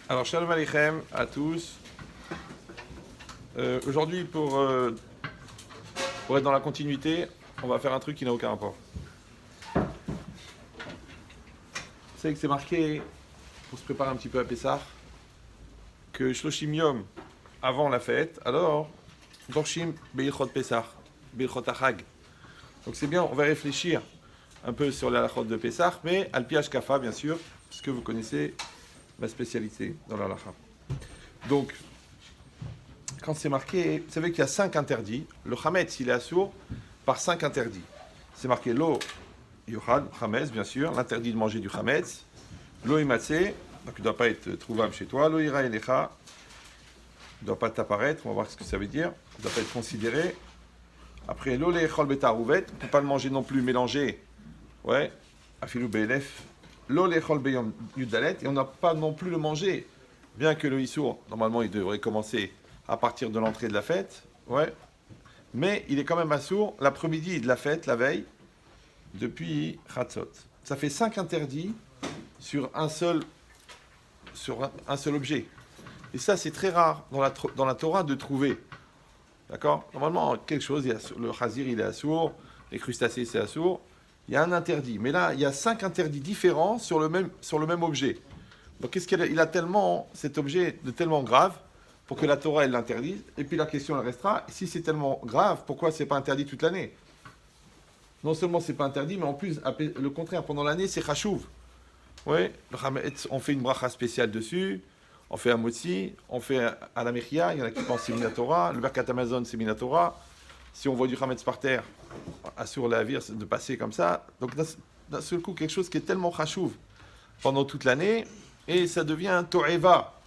Alors, Shalom Aleichem à tous. Aujourd'hui, pour être dans la continuité, on va faire un truc qui n'a aucun rapport. Vous savez que c'est marqué, pour se préparer un petit peu à Pessah, que Shloshim Yom, avant la fête, alors, Dorshim Beilchot Pessah, Beilchot Achag. Donc c'est bien, on va réfléchir un peu sur la halachot de Pessah, mais al pi hashkafa, bien sûr, parce que vous connaissez ma spécialité dans la halacha. Donc, quand c'est marqué, vous savez qu'il y a 5 interdits. Le chametz, il est assourd par 5 interdits. C'est marqué lo yochad, chametz, bien sûr, l'interdit de manger du chametz. Lo imatzé, donc il ne doit pas être trouvable chez toi. Lo ira elecha, il ne doit pas t'apparaître, on va voir ce que ça veut dire. Il ne doit pas être considéré. Après, lo lechol betarouvet, on ne peut pas le manger non plus mélangé. Ouais, afilou be'elef. Lo lechol beyom yudalet, et on n'a pas non plus le manger. Bien que le issour, normalement, il devrait commencer à partir de l'entrée de la fête, ouais, mais il est quand même assourd l'après-midi de la fête, la veille, depuis Chatzot. Ça fait 5 interdits sur un seul objet. Et ça, c'est très rare dans la Torah de trouver. D'accord? Normalement, quelque chose, le chazir, il est assourd, les crustacés, c'est assourd. Il y a un interdit. Mais là, il y a 5 interdits différents sur le même objet. Donc, qu'est-ce qu'il a tellement, cet objet de tellement grave pour que la Torah elle l'interdise. Et puis la question elle restera, si c'est tellement grave, pourquoi c'est pas interdit toute l'année? Non seulement c'est pas interdit, mais en plus le contraire, pendant l'année c'est chachouv. Oui, on fait une bracha spéciale dessus, on fait un motzi, on fait à la mechia, il y en a qui pensent c'est Minatora, le Berkat Amazon c'est Minatora. Si on voit du chametz par terre, assure la vire de passer comme ça. Donc d'un seul coup quelque chose qui est tellement chachouv pendant toute l'année, et ça devient to'eva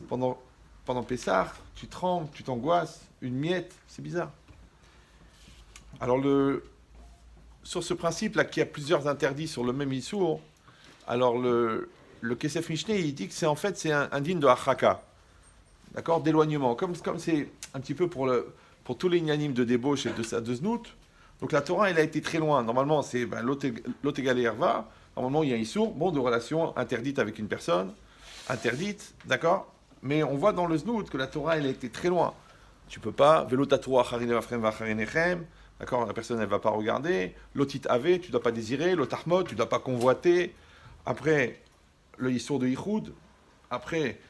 pendant Pessah, tu trembles, tu t'angoisses, une miette, c'est bizarre. Alors, sur ce principe-là, qu'il y a plusieurs interdits sur le même issour, alors le Kesef Mishneh, il dit que c'est un digne de Achaka, d'accord, d'éloignement. Comme c'est un petit peu pour tous les inanimes de débauche et de znout, donc la Torah, elle a été très loin. Normalement, c'est l'ot égale erva. Normalement, il y a un issour, de relation interdite avec une personne, interdite, d'accord. Mais on voit dans le znout que la Torah, elle a été très loin. Tu peux pas, d'accord, la personne, elle va pas regarder. Lotit ave, tu dois pas désirer. Lotarmot, tu dois pas convoiter. Après, le issour de Ichoud. Après,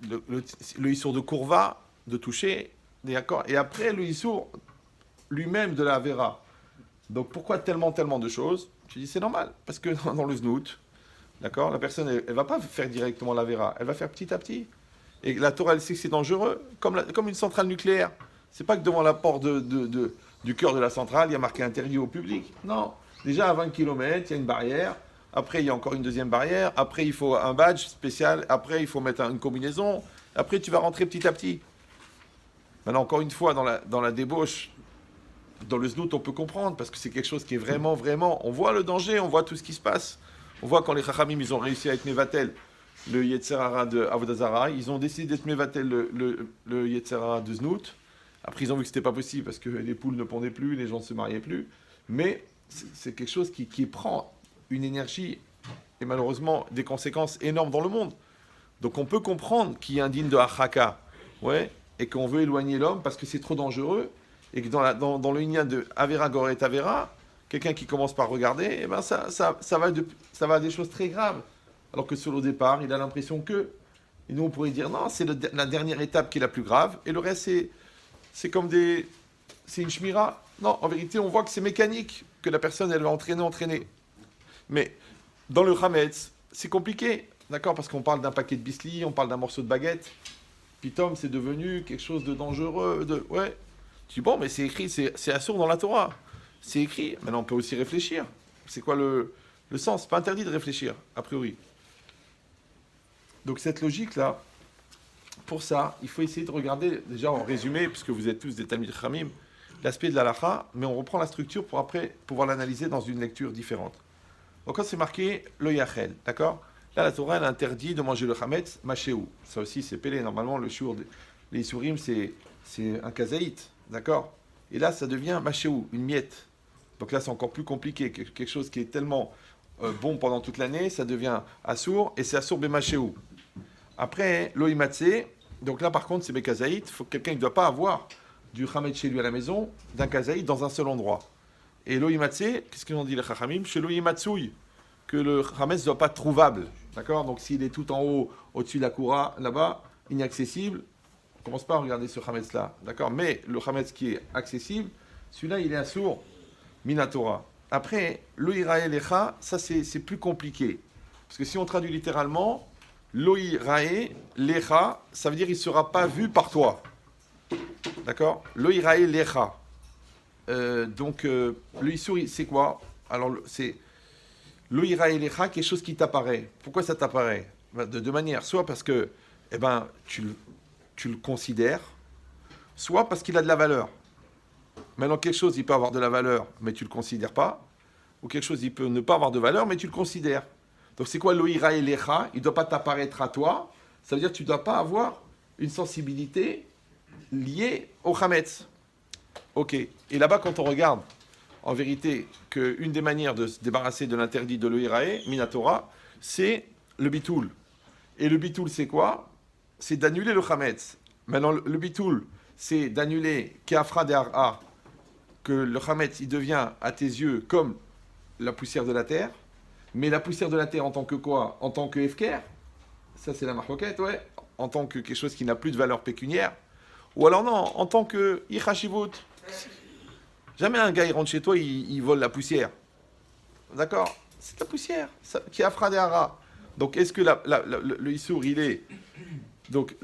le issour de Kourva, de toucher. D'accord. Et après, le issour lui-même de la Avera. Donc, pourquoi tellement de choses? Tu dis, c'est normal. Parce que dans le znout, d'accord, la personne, elle ne va pas faire directement la Vera, elle va faire petit à petit. Et la Torah, elle sait que c'est dangereux, comme une centrale nucléaire. C'est pas que devant la porte du cœur de la centrale, il y a marqué interdit au public. Non. Déjà à 20 km, il y a une barrière. Après, il y a encore une deuxième barrière. Après, il faut un badge spécial. Après, il faut mettre une combinaison. Après, tu vas rentrer petit à petit. Maintenant, encore une fois, dans la débauche, dans le znout, on peut comprendre, parce que c'est quelque chose qui est vraiment, on voit le danger, on voit tout ce qui se passe. On voit quand les Chachamim, ils ont réussi à être Mevatel, le Yetzerara de Avodazara, ils ont décidé d'être Mevatel le Yetzerara de Znout. Après, ils ont vu que c'était pas possible parce que les poules ne pondaient plus, les gens ne se mariaient plus. Mais c'est quelque chose qui prend une énergie et malheureusement des conséquences énormes dans le monde. Donc on peut comprendre qu'il y a un digne de Hachaka, ouais, et qu'on veut éloigner l'homme parce que c'est trop dangereux, et que dans le lien de Avera Goret Avera, quelqu'un qui commence par regarder, eh ben ça va à des choses très graves. Alors que sur le départ, il a l'impression que. Et nous, on pourrait dire, non, c'est la dernière étape qui est la plus grave, et le reste, c'est comme c'est une shmira. Non, en vérité, on voit que c'est mécanique, que la personne, elle va entraîner. Mais dans le Hametz, c'est compliqué, d'accord, parce qu'on parle d'un paquet de bisli, on parle d'un morceau de baguette. Pitom, c'est devenu quelque chose de dangereux, ouais. Tu dis, bon, mais c'est écrit, c'est assourd dans la Torah. C'est écrit. Maintenant, on peut aussi réfléchir. C'est quoi le sens? C'est pas interdit de réfléchir, a priori. Donc, cette logique-là, pour ça, il faut essayer de regarder, déjà en résumé, puisque vous êtes tous des Talmid Chamim, l'aspect de l'halakha, mais on reprend la structure pour après pouvoir l'analyser dans une lecture différente. Donc, quand c'est marqué le Yachel, d'accord? Là, la Torah, elle interdit de manger le Hametz, Machéou. Ça aussi, c'est pélé. Normalement, les Isurim, c'est un kazaït, d'accord? Et là, ça devient Machéou, une miette. Donc là, c'est encore plus compliqué. Quelque chose qui est tellement bon pendant toute l'année, ça devient Assour, et c'est Assour Bemachéou. Après, l'oïmatsé, donc là par contre c'est Bekazaït, il faut que quelqu'un ne doit pas avoir du Hametz chez lui à la maison, d'un Kazaït dans un seul endroit. Et l'oïmatsé, qu'est-ce qu'ils ont dit les Chachamim? Chez l'oïmatsouille, que le Hametz ne doit pas être trouvable. D'accord? Donc s'il est tout en haut, au-dessus de la Koura, là-bas, inaccessible, on ne commence pas à regarder ce Hametz-là. D'accord? Mais le Hametz qui est accessible, celui-là il est assourd, Minatora. Après, l'oïrae lecha, ça c'est plus compliqué. Parce que si on traduit littéralement, l'oïrae lecha, ça veut dire il ne sera pas vu par toi. D'accord? L'oïrae lecha. Donc, le issour, c'est quoi? Alors, c'est l'oïrae lecha, quelque chose qui t'apparaît. Pourquoi ça t'apparaît? De deux manières. Soit parce que tu le considères, soit parce qu'il a de la valeur. Maintenant, quelque chose, il peut avoir de la valeur, mais tu ne le considères pas. Ou quelque chose, il peut ne pas avoir de valeur, mais tu le considères. Donc, c'est quoi l'oïrae lecha? Il ne doit pas t'apparaître à toi. Ça veut dire que tu ne dois pas avoir une sensibilité liée au Hametz. Ok. Et là-bas, quand on regarde, en vérité, qu'une des manières de se débarrasser de l'interdit de l'oïrae, Minatora, c'est le bitoul. Et le bitoul, c'est quoi? C'est d'annuler le Hametz. Maintenant, le bitoul, c'est d'annuler Keafra de Har'a, que le Hametz, il devient à tes yeux comme la poussière de la terre. Mais la poussière de la terre en tant que quoi? En tant que Efker? Ça, c'est la marloquette, ouais. En tant que quelque chose qui n'a plus de valeur pécuniaire. Ou alors non, en tant que Ichashivut. Jamais un gars, il rentre chez toi, il vole la poussière. D'accord? C'est la poussière qui a frappé Hara. Donc, est-ce que le Issour, il est... Donc,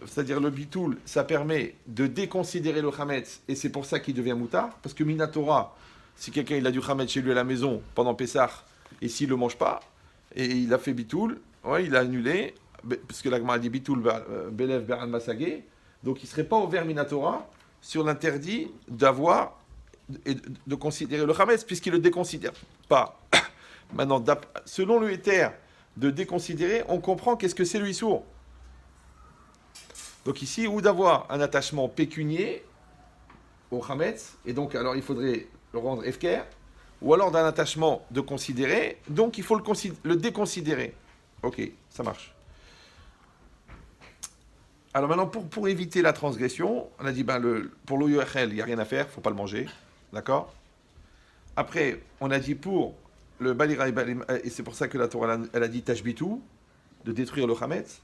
c'est-à-dire le bitoul, ça permet de déconsidérer le Hametz, et c'est pour ça qu'il devient moutard. Parce que Minatora, si quelqu'un il a du Hametz chez lui à la maison pendant Pessah, et s'il ne le mange pas, et il a fait bitoul, ouais, il a annulé, parce que la Gemara dit bitoul belev be'al masagé, donc il ne serait pas ouvert Minatora sur l'interdit d'avoir et de considérer le Hametz, puisqu'il ne le déconsidère pas. Maintenant, selon le éther de déconsidérer, on comprend qu'est-ce que c'est le Issour. Donc ici, ou d'avoir un attachement pécunier au Hametz, et donc alors il faudrait le rendre Efker, ou alors d'un attachement de considérer, donc il faut le déconsidérer. Ok, ça marche. Alors maintenant, pour éviter la transgression, on a dit, pour l'Oyochel, il n'y a rien à faire, il ne faut pas le manger. D'accord? Après, on a dit pour le Balira et c'est pour ça que la Torah, elle a dit Tashbitou, de détruire le Hametz.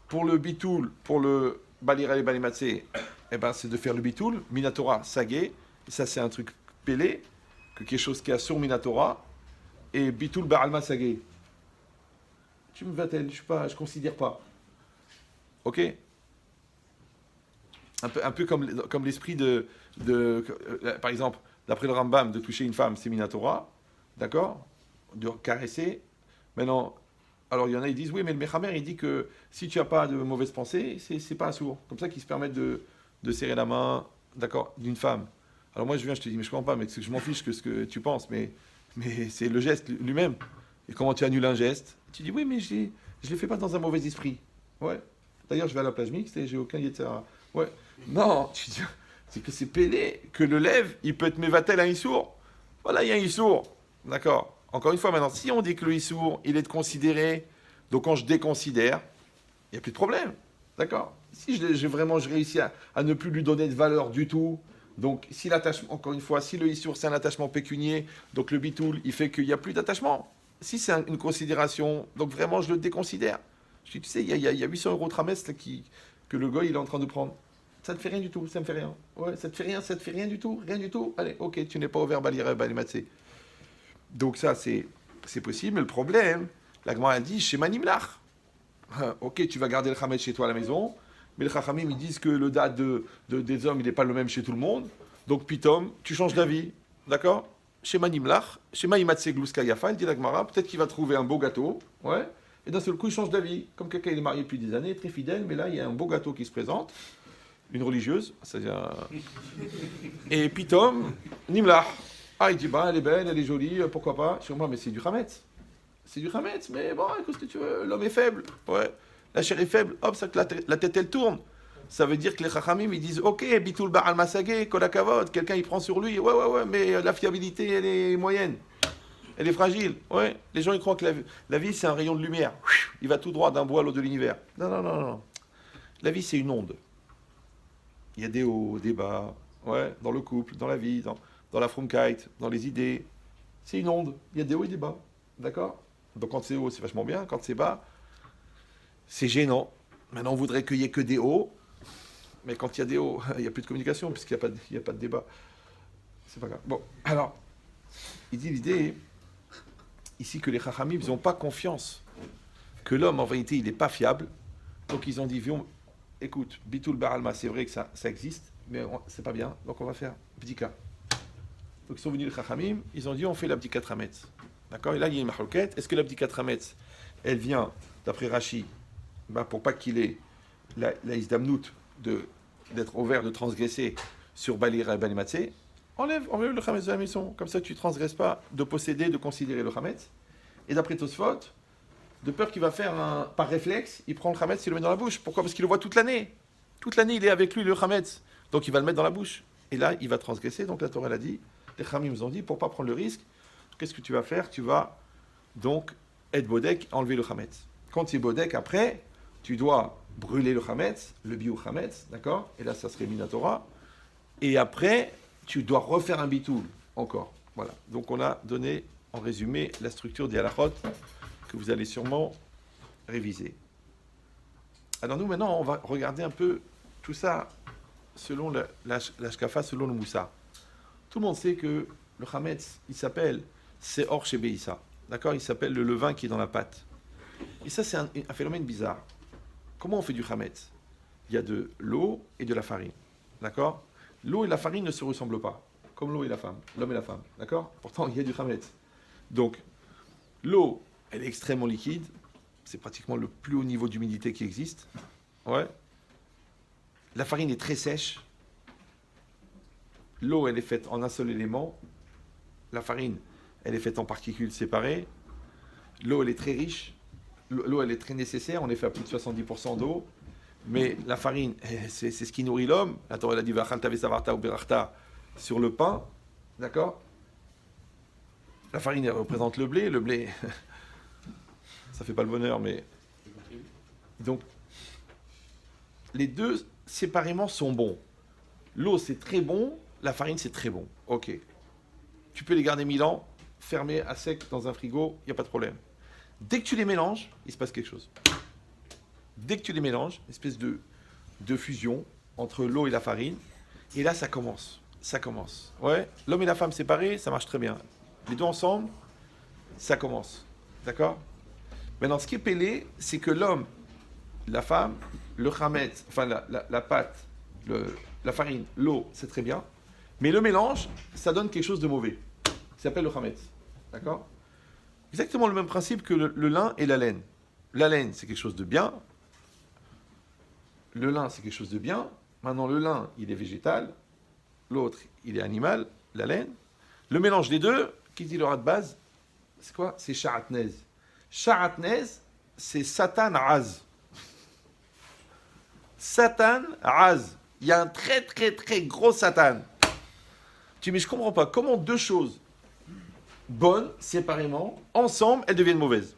Pour le Bitoul, pour le Balira et Balimatsé, c'est de faire le Bitoul, Minatora, Sagé, et ça c'est un truc pélé, que quelque chose qui a sur Minatora, et Bitoul Ba'alma Sagé. Tu me vas-t-elle? Je considère pas. Ok? Un peu comme l'esprit par exemple, d'après le Rambam, de toucher une femme, c'est Minatora, d'accord? De caresser. Maintenant, alors il y en a, ils disent, oui, mais le Mechamer, il dit que si tu n'as pas de mauvaise pensée, c'est pas un sourd. Comme ça qu'ils se permettent de serrer la main, d'accord, d'une femme. Alors moi, je te dis, mais je comprends pas, mais je m'en fiche que ce que tu penses, mais c'est le geste lui-même. Et comment tu annules un geste? Tu dis, oui, mais je ne le fais pas dans un mauvais esprit. Ouais. D'ailleurs, je vais à la plage mixte et j'ai aucun yetzer. Ouais. Non, tu dis, c'est que c'est pédé, que le lève, il peut être mévatel un issour. Voilà, il y a un issour. D'accord. Encore une fois, maintenant, si on dit que le issour, il est de considérer, donc quand je déconsidère, il n'y a plus de problème. D'accord. Si je réussis à ne plus lui donner de valeur du tout, donc si l'attachement, encore une fois, si le issour, c'est un attachement pécunier, donc le bitoul, il fait qu'il n'y a plus d'attachement. Si c'est une considération, donc vraiment, je le déconsidère. Je dis, tu sais, il y a 800 euros de tramestre que le gars, il est en train de prendre. Ça ne te fait rien du tout, ça me fait rien. Ouais, ça te fait rien du tout, rien du tout. Allez, ok, tu n'es pas ouvert Balira Balimatsé. Donc ça, c'est possible, mais le problème, la Gemara a dit, chez Manimlach. Ok, tu vas garder le Hametz chez toi à la maison, mais les Chachamim, ils disent que le date des hommes, il n'est pas le même chez tout le monde. Donc, pitom, tu changes d'avis. D'accord? Chez Manimlach, chez Maïmatsé Glouska Yafa, il dit la Gemara, peut-être qu'il va trouver un beau gâteau. Ouais. Et d'un seul coup, il change d'avis. Comme quelqu'un il est marié depuis des années, très fidèle, mais là, il y a un beau gâteau qui se présente. Une religieuse, c'est-à-dire... Et pitom, Nimlach. Ah, il dit, elle est belle, elle est jolie, pourquoi pas? Sur moi, mais c'est du Hametz. C'est du Hametz, mais bon, qu'est-ce que tu veux? L'homme est faible. Ouais. La chair est faible. Hop, ça que la tête, elle tourne. Ça veut dire que les Chachamim, ils disent, ok, Bitoul Ba'al Masagé, Kolakavod, quelqu'un, il prend sur lui. Ouais, mais la fiabilité, elle est moyenne. Elle est fragile. Ouais. Les gens, ils croient que la vie, c'est un rayon de lumière. il va tout droit d'un bout à l'autre de l'univers. Non, non, non, non. La vie, c'est une onde. Il y a des hauts, des bas, ouais, dans le couple, dans la vie, dans la Frumkeit, dans les idées. C'est une onde. Il y a des hauts et des bas. D'accord? Donc quand c'est haut, c'est vachement bien. Quand c'est bas, c'est gênant. Maintenant, on voudrait qu'il n'y ait que des hauts. Mais quand il y a des hauts, il n'y a plus de communication, puisqu'il n'y a pas de débat. C'est pas grave. Bon, alors, il dit l'idée, ici, que les Chachamim, ils n'ont pas confiance que l'homme, en vérité, il n'est pas fiable. Donc, ils ont dit, écoute, Bitul Baralma, c'est vrai que ça existe, mais c'est pas bien, donc on va faire Bdika. Donc, ils sont venus les Chachamim, ils ont dit, on fait la Bdika Trametz. D'accord? Et là, il y a une mahloket. Est-ce que la Bdika Trametz, elle vient, d'après Rashi, pour pas qu'il ait la isdamnout d'être ouvert, de transgresser sur Balira et Balimatzé, enlève le Chametz de la maison. Comme ça, tu ne transgresses pas de posséder, de considérer le Chametz. Et d'après Tosfot, de peur qu'il va faire par réflexe, il prend le Chametz, il le met dans la bouche. Pourquoi? Parce qu'il le voit toute l'année. Toute l'année, il est avec lui, le Chametz. Donc, il va le mettre dans la bouche. Et là, il va transgresser. Donc, la Torah l'a dit, les Chamim nous ont dit, pour ne pas prendre le risque, qu'est-ce que tu vas faire? Tu vas donc être bodek, enlever le Chametz. Quand tu es bodek, après, tu dois brûler le Chametz, le biou Chametz, d'accord? Et là, ça serait Minatora. Et après, tu dois refaire un bitoul, encore. Voilà. Donc, on a donné, en résumé, la structure des halachot que vous allez sûrement réviser. Alors, nous, maintenant, on va regarder un peu tout ça selon l'ashkafa, selon le moussa. Tout le monde sait que le Chametz, il s'appelle Seor Shebeissa. D'accord? Il s'appelle le levain qui est dans la pâte. Et ça, c'est un phénomène bizarre. Comment on fait du Chametz? Il y a de l'eau et de la farine. D'accord? L'eau et la farine ne se ressemblent pas, comme l'eau et la femme, l'homme et la femme. D'accord? Pourtant, il y a du Chametz. Donc, l'eau, elle est extrêmement liquide. C'est pratiquement le plus haut niveau d'humidité qui existe. Ouais. La farine est très sèche. L'eau, elle est faite en un seul élément. La farine, elle est faite en particules séparées. L'eau, elle est très riche. L'eau, elle est très nécessaire. On est fait à plus de 70% d'eau. Mais la farine, c'est ce qui nourrit l'homme. La Torah, elle a dit Vachal Savarta ou Berachta sur le pain. D'accord? La farine, elle représente le blé. Le blé, ça fait pas le bonheur, mais. Donc, les deux séparément sont bons. L'eau, c'est très bon. La farine, c'est très bon. Ok. Tu peux les garder 1000 ans, fermés à sec dans un frigo, il n'y a pas de problème. Dès que tu les mélanges, il se passe quelque chose. Dès que tu les mélanges, une espèce de fusion entre l'eau et la farine, et là, ça commence. Ça commence. Ouais. L'homme et la femme séparés, ça marche très bien. Les deux ensemble, ça commence. D'accord? Maintenant, ce qui est pélé, c'est que l'homme, la femme, le chametz, enfin la pâte, la farine, l'eau, c'est très bien. Mais le mélange, ça donne quelque chose de mauvais. Ça s'appelle le chametz. D'accord? Exactement le même principe que le lin et la laine. La laine, c'est quelque chose de bien. Le lin, c'est quelque chose de bien. Maintenant, le lin, il est végétal. L'autre, il est animal, la laine. Le mélange des deux, qui dit le rat de base, c'est quoi? C'est sha'atnez. Sha'atnez, c'est Satan Az. Satan Az. Il y a un très très très gros Satan. Tu dis, mais je comprends pas. Comment deux choses bonnes, séparément, ensemble, elles deviennent mauvaises?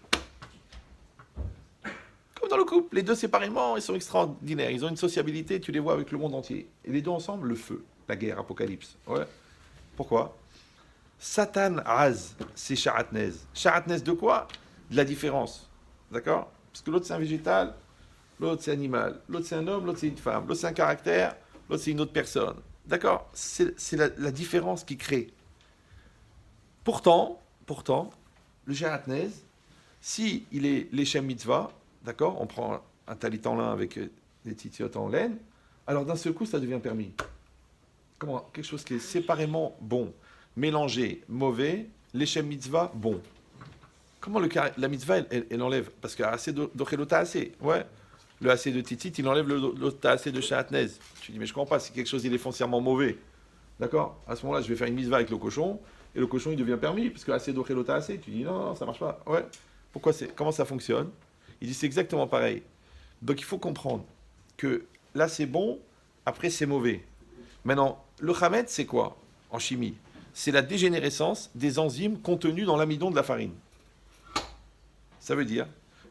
Comme dans le couple, les deux séparément, ils sont extraordinaires. Ils ont une sociabilité, tu les vois avec le monde entier. Et les deux ensemble, le feu, la guerre, apocalypse. Ouais. Pourquoi? Satan Az, c'est Sha'atnez. Sha'atnez de quoi? De la différence. D'accord? Parce que l'autre, c'est un végétal, l'autre, c'est animal. L'autre, c'est un homme, l'autre, c'est une femme. L'autre, c'est un caractère, l'autre, c'est une autre personne. D'accord? C'est la différence qui crée. Pourtant, le Sha'atnez, si il est l'Echem Mitzvah, d'accord? On prend un talit en lin avec des titiotes en laine, alors d'un seul coup, ça devient permis. Comment? Quelque chose qui est séparément bon, mélangé, mauvais, l'Echem Mitzvah, bon. Comment la mitzvah, elle enlève? Parce qu'il y a assez d'ochelota assez. Ouais. Le assez de titit, il enlève l'ota assez de sha'atnez. Tu dis, mais je comprends pas, si quelque chose il est foncièrement mauvais. D'accord? À ce moment-là, je vais faire une mitzvah avec le cochon, et le cochon, il devient permis, parce que assez d'ochelota assez. Tu dis, non, ça marche pas. Ouais. Comment ça fonctionne? Il dit, c'est exactement pareil. Donc il faut comprendre que là, c'est bon, après, c'est mauvais. Maintenant, le chametz, c'est quoi en chimie? C'est la dégénérescence des enzymes contenues dans l'amidon de la farine. Ça veut dire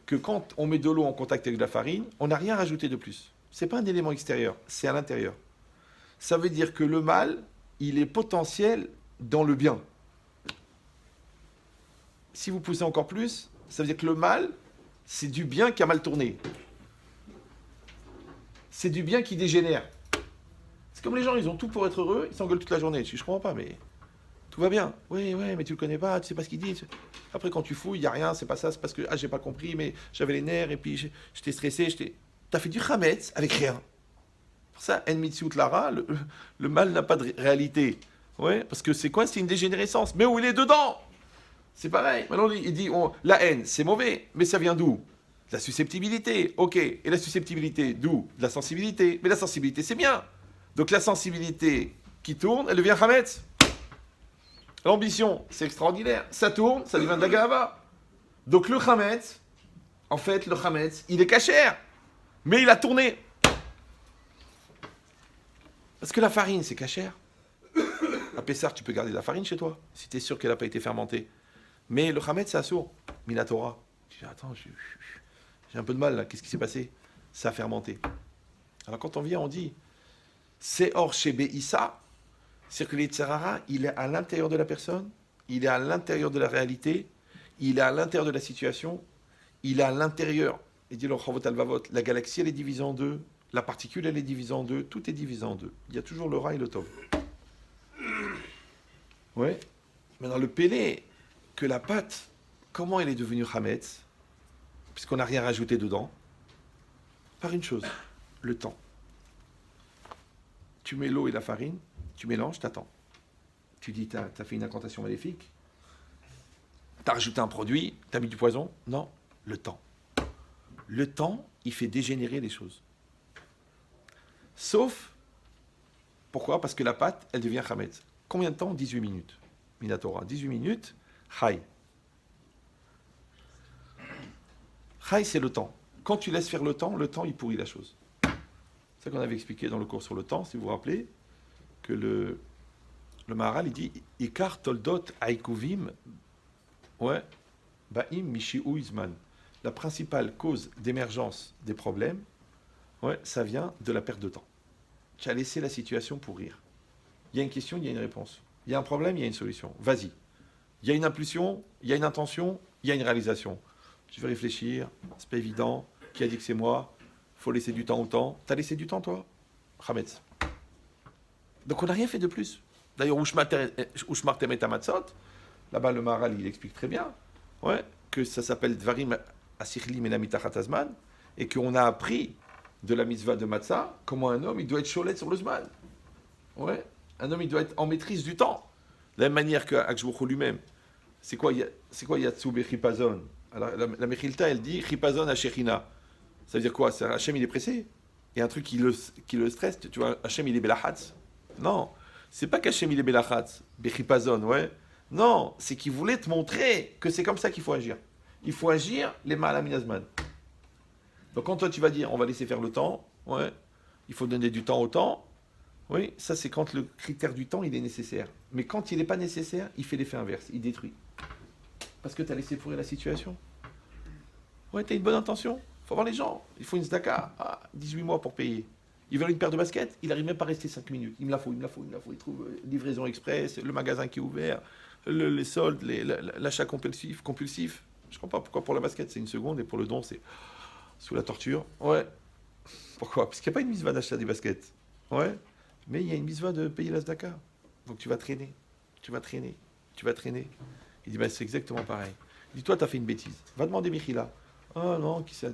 que quand on met de l'eau en contact avec de la farine, on n'a rien rajouté de plus. Ce n'est pas un élément extérieur, c'est à l'intérieur. Ça veut dire que le mal, il est potentiel dans le bien. Si vous poussez encore plus, ça veut dire que le mal, c'est du bien qui a mal tourné. C'est du bien qui dégénère. C'est comme les gens, ils ont tout pour être heureux, ils s'engueulent toute la journée. Je comprends pas, mais tout va bien. Oui, mais tu le connais pas, tu sais pas ce qu'il dit. Après, quand tu fouilles, il n'y a rien, c'est pas ça, c'est parce que j'ai pas compris, mais j'avais les nerfs, et puis j'étais stressé, T'as fait du chametz avec rien. Pour ça, en mitzvot lara, le mal n'a pas de réalité. Ouais, parce que c'est quoi? C'est une dégénérescence. Mais où il est dedans? C'est pareil. Maintenant, il dit, la haine, c'est mauvais, mais ça vient d'où? De la susceptibilité. Ok. Et la susceptibilité, d'où? De la sensibilité. Mais la sensibilité, c'est bien. Donc la sensibilité qui tourne, elle devient chametz. L'ambition, c'est extraordinaire. Ça tourne, ça devient de la gava. Donc le chametz, en fait, le chametz, il est cachère. Mais il a tourné. Parce que la farine, c'est cachère. À Pessar, tu peux garder de la farine chez toi, si tu es sûr qu'elle n'a pas été fermentée. Mais le chametz, c'est assourd. Minatora. Tu dis, attends, j'ai un peu de mal là, qu'est-ce qui s'est passé? Ça a fermenté. Alors quand on vient, on dit, c'est hors chez Beissa, c'est-à-dire que l'Yetzirara, il est à l'intérieur de la personne, il est à l'intérieur de la réalité, il est à l'intérieur de la situation, il est à l'intérieur. Il dit le Chavot Alvavot, la galaxie, elle est divisée en deux, la particule, elle est divisée en deux, tout est divisé en deux. Il y a toujours le Ra et le Tov. Ouais. Maintenant, le Pélé, que la pâte, comment elle est devenue Hametz, puisqu'on n'a rien rajouté dedans? Par une chose, le temps. Tu mets l'eau et la farine, tu mélanges, t'attends. Tu dis, t'as fait une incantation maléfique, t'as rajouté un produit, t'as mis du poison? Non, le temps. Le temps, il fait dégénérer les choses. Sauf, pourquoi? Parce que la pâte, elle devient chametz. Combien de temps? 18 minutes. Minatora, 18 minutes, chai. Chai, c'est le temps. Quand tu laisses faire le temps, il pourrit la chose. C'est ça qu'on avait expliqué dans le cours sur le temps, si vous vous rappelez, que le Maharal, il dit « Ikar toldot aikuvim ouais, ba'im mishi'u izman » La principale cause d'émergence des problèmes, ouais, ça vient de la perte de temps. Tu as laissé la situation pourrir. Il y a une question, il y a une réponse. Il y a un problème, il y a une solution. Vas-y. Il y a une impulsion, il y a une intention, il y a une réalisation. Je vais réfléchir, c'est pas évident. Qui a dit que c'est moi? Il faut laisser du temps au temps. T'as laissé du temps, toi? Chametz. Donc on n'a rien fait de plus. D'ailleurs, Ushmartem et Amatzot, là-bas le Maharal, il explique très bien, ouais, que ça s'appelle Dvarim Asichlim et Namitachat Azman, et qu'on a appris de la mitzvah de Matzah comment un homme, il doit être cholet sur le Zman. Ouais. Un homme, il doit être en maîtrise du temps. De la même manière que Akshbouchou lui-même. C'est quoi Yatsu Bechipazon? Alors, la Mechilta, elle dit Chipazon Hashechina. Ça veut dire quoi? Hachem, il est pressé. Il y a un truc qui le stresse. Tu vois, Hachem, il est belachatz. Non. C'est pas qu'Hachem, il est belachatz. Bechipazon, ouais. Non. C'est qu'il voulait te montrer que c'est comme ça qu'il faut agir. Il faut agir les malaminazman. Donc, quand toi, tu vas dire on va laisser faire le temps, ouais, il faut donner du temps au temps. Oui, ça c'est quand le critère du temps il est nécessaire. Mais quand il n'est pas nécessaire, il fait l'effet inverse, il détruit. Parce que tu as laissé pourrir la situation. Ouais, tu as une bonne intention. Il faut voir les gens. Il faut une zdaka. 18 mois pour payer. Ils veulent une paire de baskets, il n'arrive même pas à rester 5 minutes. Il me la faut. Il trouve livraison express, le magasin qui est ouvert, les soldes, l'achat compulsif. Je ne comprends pas pourquoi pour la basket c'est 1 seconde et pour le don c'est sous la torture. Ouais. Pourquoi? Parce qu'il n'y a pas une mitzvah d'achat des baskets. Ouais. Mais il y a une mitzvah de payer la zdaka. Donc tu vas traîner. Il dit, c'est exactement pareil. Il dit, toi, tu as fait une bêtise. Va demander Michila. Ah non, qui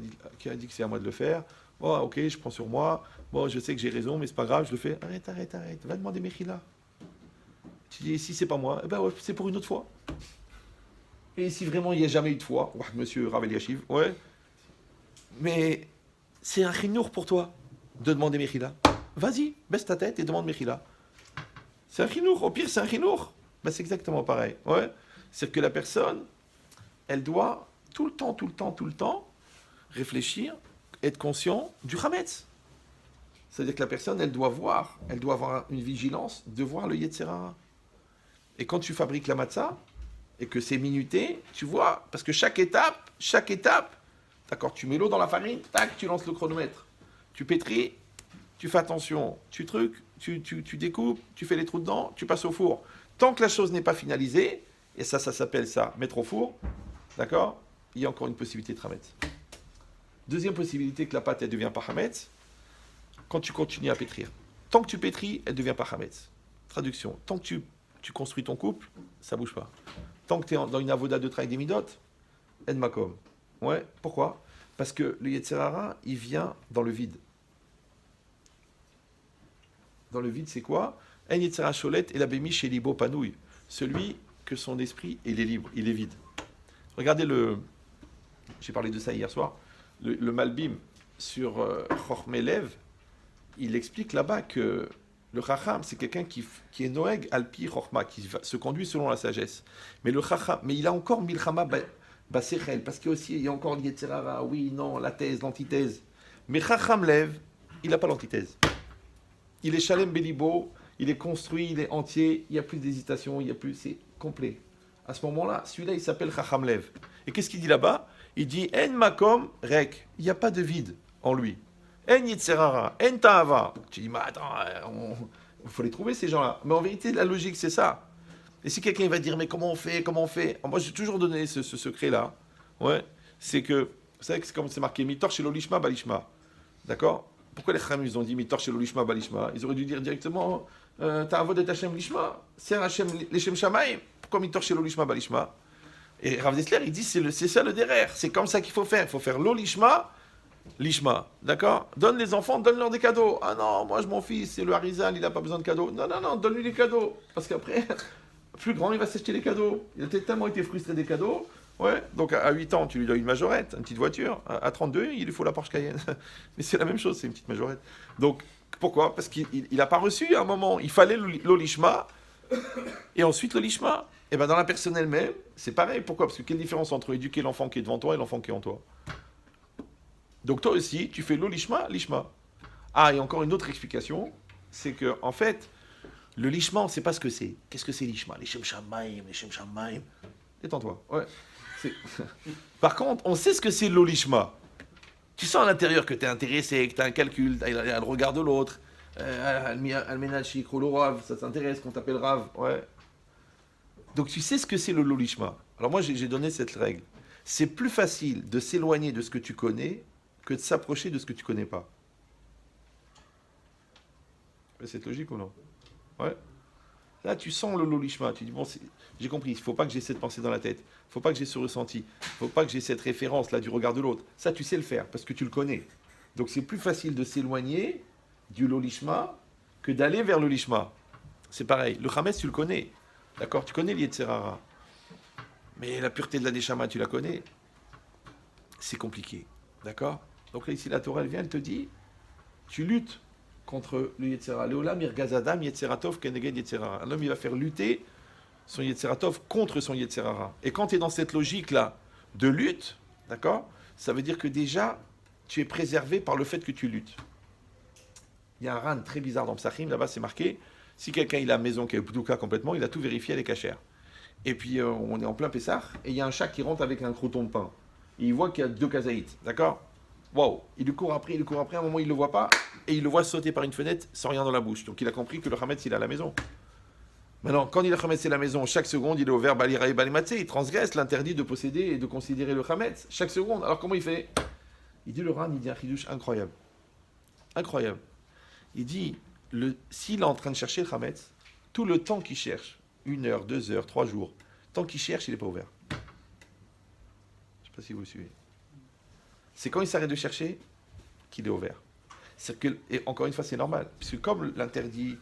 a dit que c'est à moi de le faire? Bon, ok, je prends sur moi. Bon, je sais que j'ai raison, mais c'est pas grave, je le fais. Arrête. Va demander Michila. Tu dis, si c'est pas moi, eh ben ouais, c'est pour une autre fois. Et si vraiment il n'y a jamais eu de fois, monsieur Ravel Yashiv, ouais. Mais c'est un chinour pour toi de demander Michila. Vas-y, baisse ta tête et demande Mechila. C'est un chinour, au pire c'est un chinour. Ben, c'est exactement pareil. Ouais. C'est que la personne, elle doit tout le temps réfléchir, être conscient du chametz. C'est-à-dire que la personne, elle doit avoir une vigilance de voir le Yetzirara. Et quand tu fabriques la matzah, et que c'est minuté, tu vois, parce que chaque étape, D'accord, tu mets l'eau dans la farine, tac, tu lances le chronomètre. Tu pétris, tu fais attention, tu découpes, tu fais les trous dedans, tu passes au four. Tant que la chose n'est pas finalisée, et ça s'appelle ça, mettre au four, d'accord, il y a encore une possibilité de hametz. Deuxième possibilité que la pâte, elle devient pas hametz, quand tu continues à pétrir. Tant que tu pétris, elle devient pas hametz. Traduction, tant que tu construis ton couple, ça bouge pas. Tant que tu es dans une avoda de travail des midot, en makom. Ouais, pourquoi? Parce que le Yetzer Hara, il vient dans le vide. Dans le vide, c'est quoi? En Yetzer Hara Sholet et la bémi chez Libo Panouille. Celui que son esprit, il est libre, il est vide. Regardez j'ai parlé de ça hier soir, le Malbim sur Chochmelev, il explique là-bas que le Chacham, c'est quelqu'un qui est Noeg Alpi Chochma, qui se conduit selon la sagesse. Mais le Chacham, mais il a encore Milchama Basechel, parce qu'il y a encore Yetzer Hara, oui, non, la thèse, l'antithèse. Mais Chacham Lev, il n'a pas l'antithèse. Il est Shalem Belibo, il est construit, il est entier, il n'y a plus d'hésitation, c'est complet. À ce moment-là, celui-là, il s'appelle Chacham Lev. Et qu'est-ce qu'il dit là-bas? Il dit En Makom Rek. Il n'y a pas de vide en lui. En Yetzer Hara, En Ta'ava. Tu dis, mais attends, il faut les trouver ces gens-là. Mais en vérité, la logique, c'est ça. Et si quelqu'un va dire, mais comment on fait? Moi, j'ai toujours donné ce secret-là. Ouais. C'est que, vous savez que c'est comme c'est marqué Mitor chez l'Olishma Balishma. D'accord? Pourquoi les Chachamim, ils ont dit Mitor chez l'Olishma Balishma? Ils auraient dû dire directement Ta'avod et Hashem Lishma. C'est Hashem Leshem Shamaim. Pourquoi Mitor chez l'Olishma Balishma? Et Rav Dessler, il dit c'est ça le derrière. C'est comme ça qu'il faut faire. Il faut faire l'Olishma, Lishma. D'accord? Donne les enfants, donne-leur des cadeaux. Ah non, moi, mon fils, c'est le Harizal, il n'a pas besoin de cadeaux. Non, donne-lui les cadeaux. Parce qu'après, plus grand, il va s'acheter les cadeaux. Il a tellement été frustré des cadeaux. Ouais, donc à 8 ans, tu lui donnes une majorette, une petite voiture. À 32, il lui faut la Porsche Cayenne. Mais c'est la même chose, c'est une petite majorette. Donc, pourquoi? Parce qu'il n'a pas reçu à un moment. Il fallait l'Olishma et ensuite l'Olishma. Et bien dans la personne elle-même, c'est pareil. Pourquoi? Parce que quelle différence entre éduquer l'enfant qui est devant toi et l'enfant qui est en toi? Donc toi aussi, tu fais l'Olishma, l'Ishma. Ah, et encore une autre explication, c'est que en fait, le Lishma, on ne sait pas ce que c'est. Qu'est-ce que c'est l'Ishma? Les Shem Shamaim. Détends-toi. Ouais. Par contre, on sait ce que c'est l'Olishma. Tu sens à l'intérieur que tu es intéressé, que tu as un calcul, tu as le regard de l'autre. Almenachi, Rav, ça t'intéresse qu'on t'appelle Rav. Ouais. Donc tu sais ce que c'est le Lolishma. Alors moi, j'ai donné cette règle. C'est plus facile de s'éloigner de ce que tu connais que de s'approcher de ce que tu connais pas. C'est logique ou non? Ouais. Là, tu sens le Lolishma. Tu dis, bon, j'ai compris, il ne faut pas que j'ai cette pensée dans la tête. Il ne faut pas que j'ai ce ressenti. Il ne faut pas que j'ai cette référence là du regard de l'autre. Ça, tu sais le faire parce que tu le connais. Donc, c'est plus facile de s'éloigner du Lolishma que d'aller vers le Lishma. C'est pareil. Le Hametz, tu le connais. D'accord? Tu connais l'Yetzer Hara. Mais la pureté de la Neshama, tu la connais. C'est compliqué. D'accord? Donc là, ici, la Torah, elle vient, elle te dit, tu luttes contre le Yetzer Hara. Leolam Irgazadam Yetzeratov Keneged Yetzer Hara. Un homme, il va faire lutter son Yetzeratov contre son Yetzer Hara. Et quand tu es dans cette logique-là de lutte, d'accord, ça veut dire que déjà, tu es préservé par le fait que tu luttes. Il y a un ran très bizarre dans Psachim, là-bas, c'est marqué, si quelqu'un il a une maison qui est Bdouka complètement, il a tout vérifié, elle est cachère. Et puis, on est en plein Pessah, et il y a un chat qui rentre avec un crouton de pain. Et il voit qu'il y a 2 kazaïtes, d'accord? Waouh! Il lui court après, à un moment, il ne le voit pas, et il le voit sauter par une fenêtre sans rien dans la bouche. Donc, il a compris que le Hametz, il est à la maison. Maintenant, quand il a Hametz, c'est la maison, chaque seconde, il est au verbe Balira et Balimatse, il transgresse l'interdit de posséder et de considérer le Hametz. Chaque seconde. Alors, comment il fait? Il dit le Ran, il dit un chidouche incroyable. Incroyable. Il dit, s'il est en train de chercher le Hametz, tout le temps qu'il cherche, 1 heure, 2 heures, 3 jours, tant qu'il cherche, il n'est pas ouvert. Je ne sais pas si vous le suivez. C'est quand il s'arrête de chercher qu'il est ouvert. Et encore une fois, c'est normal. Puisque comme l'interdit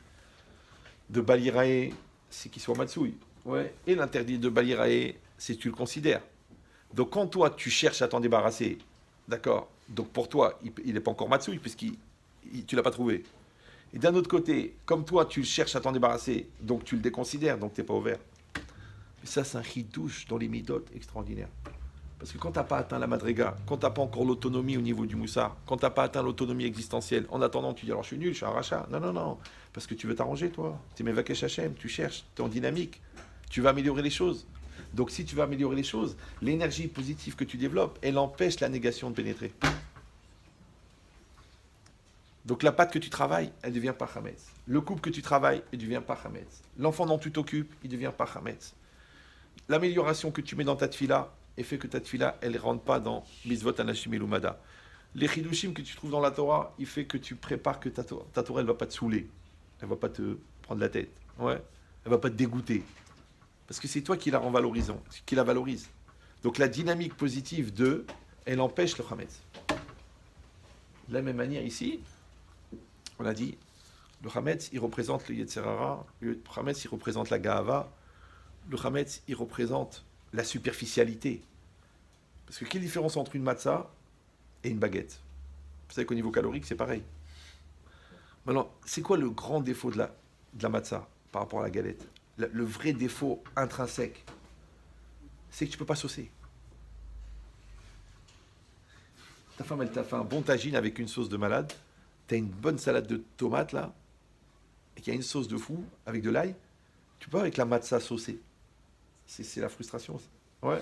de Balirae, c'est qu'il soit Matsui. Ouais. Et l'interdit de Balirae, c'est que tu le considères. Donc quand toi, tu cherches à t'en débarrasser, d'accord, donc pour toi, il n'est pas encore Matsui, puisque tu ne l'as pas trouvé. Et d'un autre côté, comme toi, tu cherches à t'en débarrasser, donc tu le déconsidères, donc tu n'es pas ouvert. Et ça, c'est un chidouche dans les midot extraordinaire. Parce que quand tu n'as pas atteint la madriga, quand tu n'as pas encore l'autonomie au niveau du moussard, quand tu n'as pas atteint l'autonomie existentielle, en attendant, tu dis alors je suis nul, je suis un rachat. Non. Parce que tu veux t'arranger, toi. Tu es Mevakesh Hashem, tu cherches, tu es en dynamique. Tu vas améliorer les choses. Donc si tu veux améliorer les choses, l'énergie positive que tu développes, elle empêche la négation de pénétrer. Donc la pâte que tu travailles, elle devient pas Hametz. Le couple que tu travailles, il devient pas Hametz. L'enfant dont tu t'occupes, il devient pas Hametz. L'amélioration que tu mets dans ta tfila, et fait que ta tfila, elle ne rentre pas dans Mitzvot Anashim Elumada. Les chidushim que tu trouves dans la Torah, il fait que tu prépares que ta Torah, elle ne va pas te saouler. Elle ne va pas te prendre la tête. Ouais. Elle ne va pas te dégoûter. Parce que c'est toi qui la rend valorisant, qui la valorise. Donc la dynamique positive elle empêche le Hametz. De la même manière ici, on a dit, le Hametz, il représente le Yetzer Hara, le Hametz, il représente la Gahava, le Hametz, il représente la superficialité. Parce que quelle différence entre une matzah et une baguette? Vous savez qu'au niveau calorique, c'est pareil. Maintenant, c'est quoi le grand défaut de la matzah par rapport à la galette? Le vrai défaut intrinsèque, c'est que tu ne peux pas saucer. Ta femme, elle t'a fait un bon tagine avec une sauce de malade. Tu as une bonne salade de tomates, là, et qu'il y a une sauce de fou avec de l'ail. Tu peux pas avec la matzah saucée. C'est la frustration. Ouais.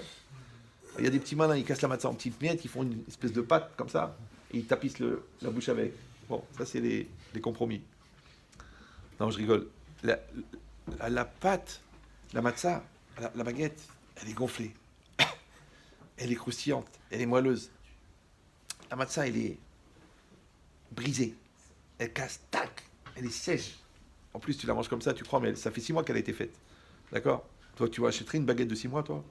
Il y a des petits malins, ils cassent la matzah en petites miettes, ils font une espèce de pâte comme ça, et ils tapissent la bouche avec. Bon, ça, c'est les compromis. Non, je rigole. La pâte, la matzah, la baguette, elle est gonflée. Elle est croustillante, elle est moelleuse. La matzah, elle est brisée. Elle casse, tac, elle est sèche. En plus, tu la manges comme ça, tu crois, mais ça fait 6 mois qu'elle a été faite. D'accord? Toi, tu vas acheter une baguette de 6 mois, toi?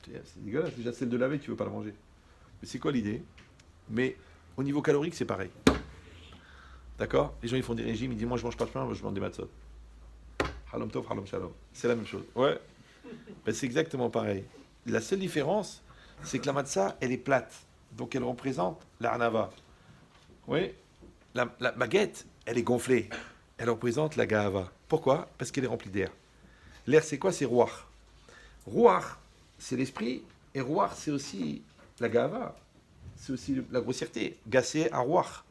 C'est dégueulasse. Déjà, celle de la veille, tu veux pas la manger. Mais c'est quoi l'idée? Mais au niveau calorique, c'est pareil. D'accord? Les gens, ils font des régimes, ils disent, moi, je mange pas de pain, moi, je mange des matzot. Halom tov, halom shalom. C'est la même chose. Ouais. Ben, c'est exactement pareil. La seule différence, c'est que la matzah, elle est plate. Donc, elle représente la hanava. Oui. La baguette, elle est gonflée. Elle représente la gahava. Pourquoi? Parce qu'elle est remplie d'air. L'air, c'est quoi? C'est ruach. Ruach, c'est l'esprit. Et ruach, c'est aussi la gahava. C'est aussi la grossièreté. Gassé à ruach.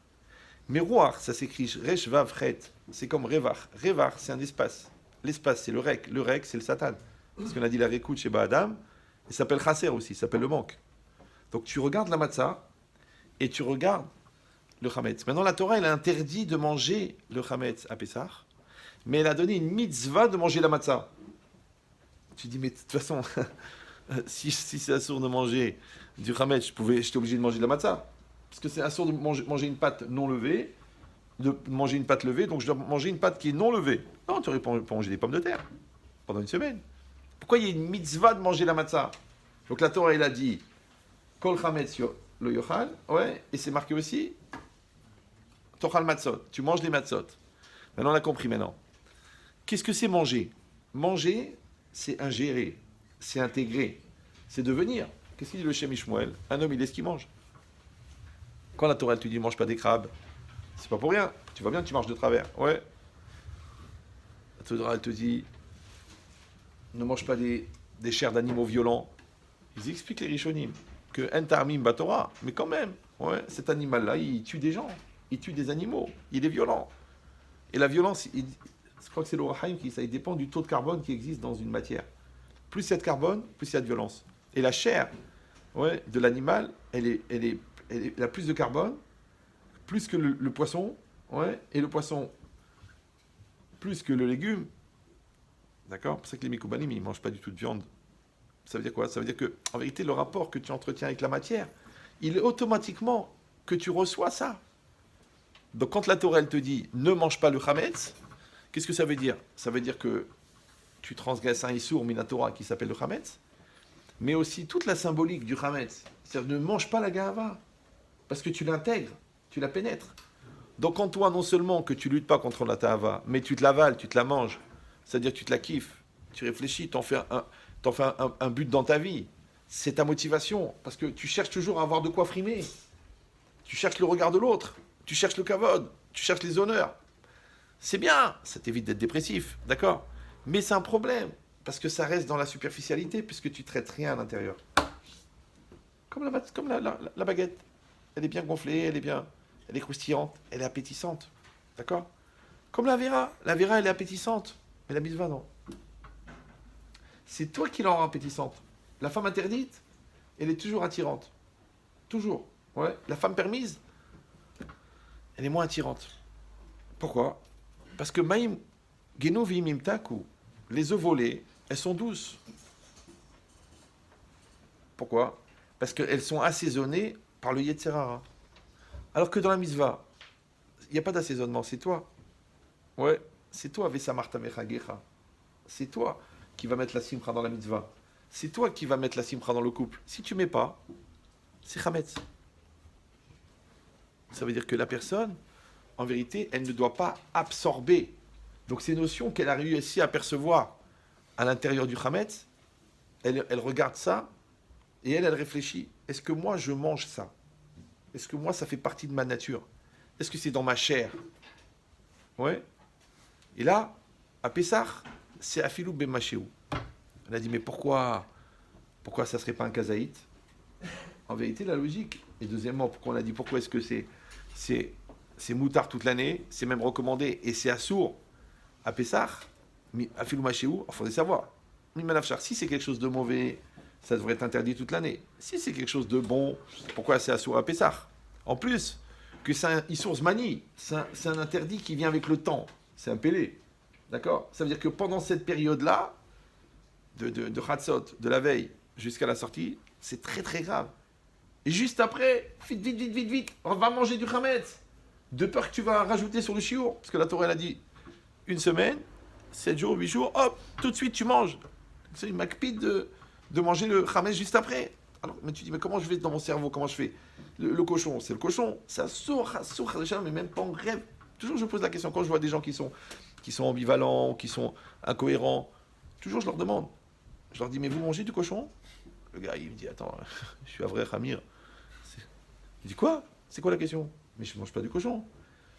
Mais ruach, ça s'écrit resh vav chet. C'est comme revach. Revach, c'est un espace. L'espace, c'est le rek. Le rek, c'est le satan. Parce qu'on a dit la récoute chez Ba'adam. Il s'appelle chasser aussi. Il s'appelle le manque. Donc tu regardes la matzah et tu regardes le chametz. Maintenant, la Torah, elle a interdit de manger le chametz à Pessah, mais elle a donné une mitzvah de manger la matzah. Tu dis, mais de toute façon, si c'est assourd de manger du chametz, j'étais obligé de manger de la matzah. Parce que c'est assourd de manger une pâte non levée, de manger une pâte levée, donc je dois manger une pâte qui est non levée. Non, tu aurais pas manger des pommes de terre pendant une semaine. Pourquoi il y a une mitzvah de manger la matzah? Donc la Torah, elle a dit, Kol chametz lo yochal, ouais, et c'est marqué aussi, Tochal matzot, tu manges des matzot. Maintenant, on a compris maintenant. Qu'est-ce que c'est manger? Manger, c'est ingérer, c'est intégrer, c'est devenir. Qu'est-ce qu'il dit le Shem Ishmuel? Un homme, il est ce qu'il mange. Quand la Torah, elle te dit, mange pas des crabes, c'est pas pour rien. Tu vois bien que tu marches de travers. Ouais. La Torah, elle te dit, ne mange pas des chairs d'animaux violents. Ils expliquent les Rishonim que en ta'amim batora, mais quand même, ouais, cet animal-là, il tue des gens, il tue des animaux, il est violent. Et la violence, je crois que c'est l'Orahaim qui ça dépend du taux de carbone qui existe dans une matière. Plus il y a de carbone, plus il y a de violence. Et la chair, ouais, de l'animal, elle a plus de carbone, plus que le poisson, ouais, et le poisson plus que le légume. D'accord? C'est pour ça que les Mikoubanim, ils ne mangent pas du tout de viande. Ça veut dire quoi? Ça veut dire que, en vérité, le rapport que tu entretiens avec la matière, il est automatiquement que tu reçois ça. Donc, quand la Torah, elle te dit ne mange pas le chametz, qu'est-ce que ça veut dire? Ça veut dire que tu transgresses un issour minatora qui s'appelle le chametz, mais aussi toute la symbolique du chametz. C'est-à-dire ne mange pas la gahava, parce que tu l'intègres, tu la pénètres. Donc, en toi, non seulement que tu luttes pas contre la tahava, mais tu te l'avales, tu te la manges, c'est-à-dire que tu te la kiffes, tu réfléchis, t'en fais un but dans ta vie. C'est ta motivation, parce que tu cherches toujours à avoir de quoi frimer. Tu cherches le regard de l'autre, tu cherches le kavod, tu cherches les honneurs. C'est bien, ça t'évite d'être dépressif, d'accord? Mais c'est un problème, parce que ça reste dans la superficialité, puisque tu traites rien à l'intérieur. Comme la baguette. Elle est bien gonflée, elle est croustillante, elle est appétissante, d'accord? Comme la vera, elle est appétissante, mais la mitzvah, non. C'est toi qui la rends appétissante. La femme interdite, elle est toujours attirante. Toujours. Ouais. La femme permise, elle est moins attirante. Pourquoi? Parce que Maïm, Genovim Imtaku, les œufs volés, elles sont douces. Pourquoi? Parce qu'elles sont assaisonnées par le Yetzerara. Alors que dans la Mitzvah, il n'y a pas d'assaisonnement, c'est toi. Ouais, c'est toi, Vesamarta Mechagecha. C'est toi qui va mettre la simcha dans la Mitzvah. C'est toi qui va mettre la simcha dans le couple. Si tu ne mets pas, c'est Chametz. Ça veut dire que la personne, en vérité, elle ne doit pas absorber. Donc ces notions qu'elle a réussi à percevoir à l'intérieur du Chametz, elle regarde ça et elle réfléchit. Est-ce que moi, je mange ça? Est-ce que moi, ça fait partie de ma nature? Est-ce que c'est dans ma chair? Ouais. Et là, à Pessah, c'est Afilou Bemachéou. Elle a dit, mais pourquoi ça ne serait pas un kazaït? En vérité, la logique. Et deuxièmement, pourquoi on a dit, pourquoi est-ce que c'est moutard toute l'année, c'est même recommandé, et c'est assourd à Pessah, Afilou Machéou, il faudrait savoir. Si c'est quelque chose de mauvais, ça devrait être interdit toute l'année. Si c'est quelque chose de bon, pourquoi c'est assourd à Pessah? En plus, que c'est un Issour Zmani, c'est un interdit qui vient avec le temps. C'est un pélé. D'accord? Ça veut dire que pendant cette période-là, de Chatzot, de la veille, jusqu'à la sortie, c'est très très grave. Et juste après, vite, on va manger du Chametz. De peur que tu vas rajouter sur le chiour. Parce que la Torah, elle a dit, une semaine, 7 jours, 8 jours, hop, tout de suite tu manges. C'est une macpide de manger le Chametz juste après. Alors, mais tu dis, mais comment je vais dans mon cerveau? Comment je fais? Le cochon, c'est le cochon. Ça sourd, mais même pas en rêve. Toujours je pose la question, quand je vois des gens qui sont ambivalents, qui sont incohérents, toujours je leur demande. Je leur dis, mais vous mangez du cochon? Le gars, il me dit, attends, je suis un vrai Ramir. Il dit, quoi? C'est quoi la question? Mais je ne mange pas du cochon.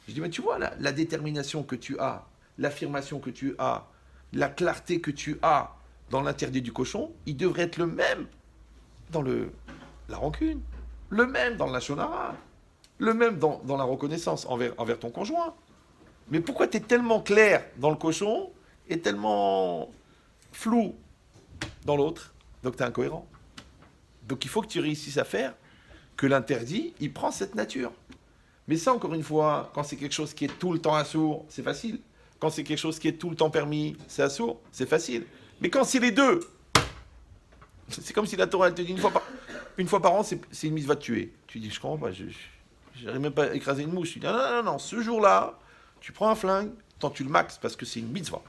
Je dis, mais tu vois la détermination que tu as, l'affirmation que tu as, la clarté que tu as dans l'interdit du cochon, il devrait être le même dans la rancune, le même dans la shonara, le même dans la reconnaissance envers ton conjoint. Mais pourquoi tu es tellement clair dans le cochon et tellement flou dans l'autre? Donc tu es incohérent. Donc il faut que tu réussisses à faire que l'interdit, il prend cette nature. Mais ça, encore une fois, quand c'est quelque chose qui est tout le temps assourd, c'est facile. Quand c'est quelque chose qui est tout le temps permis, c'est assourd, c'est facile. Mais quand c'est les deux, c'est comme si la Torah, elle te dit une fois par an, c'est une mitzvah de tuer. Tu dis, je comprends pas, je n'arrive même pas à écraser une mouche. Tu dis, non, ce jour-là, tu prends un flingue, tant tu le maxes parce que c'est une mitzvah.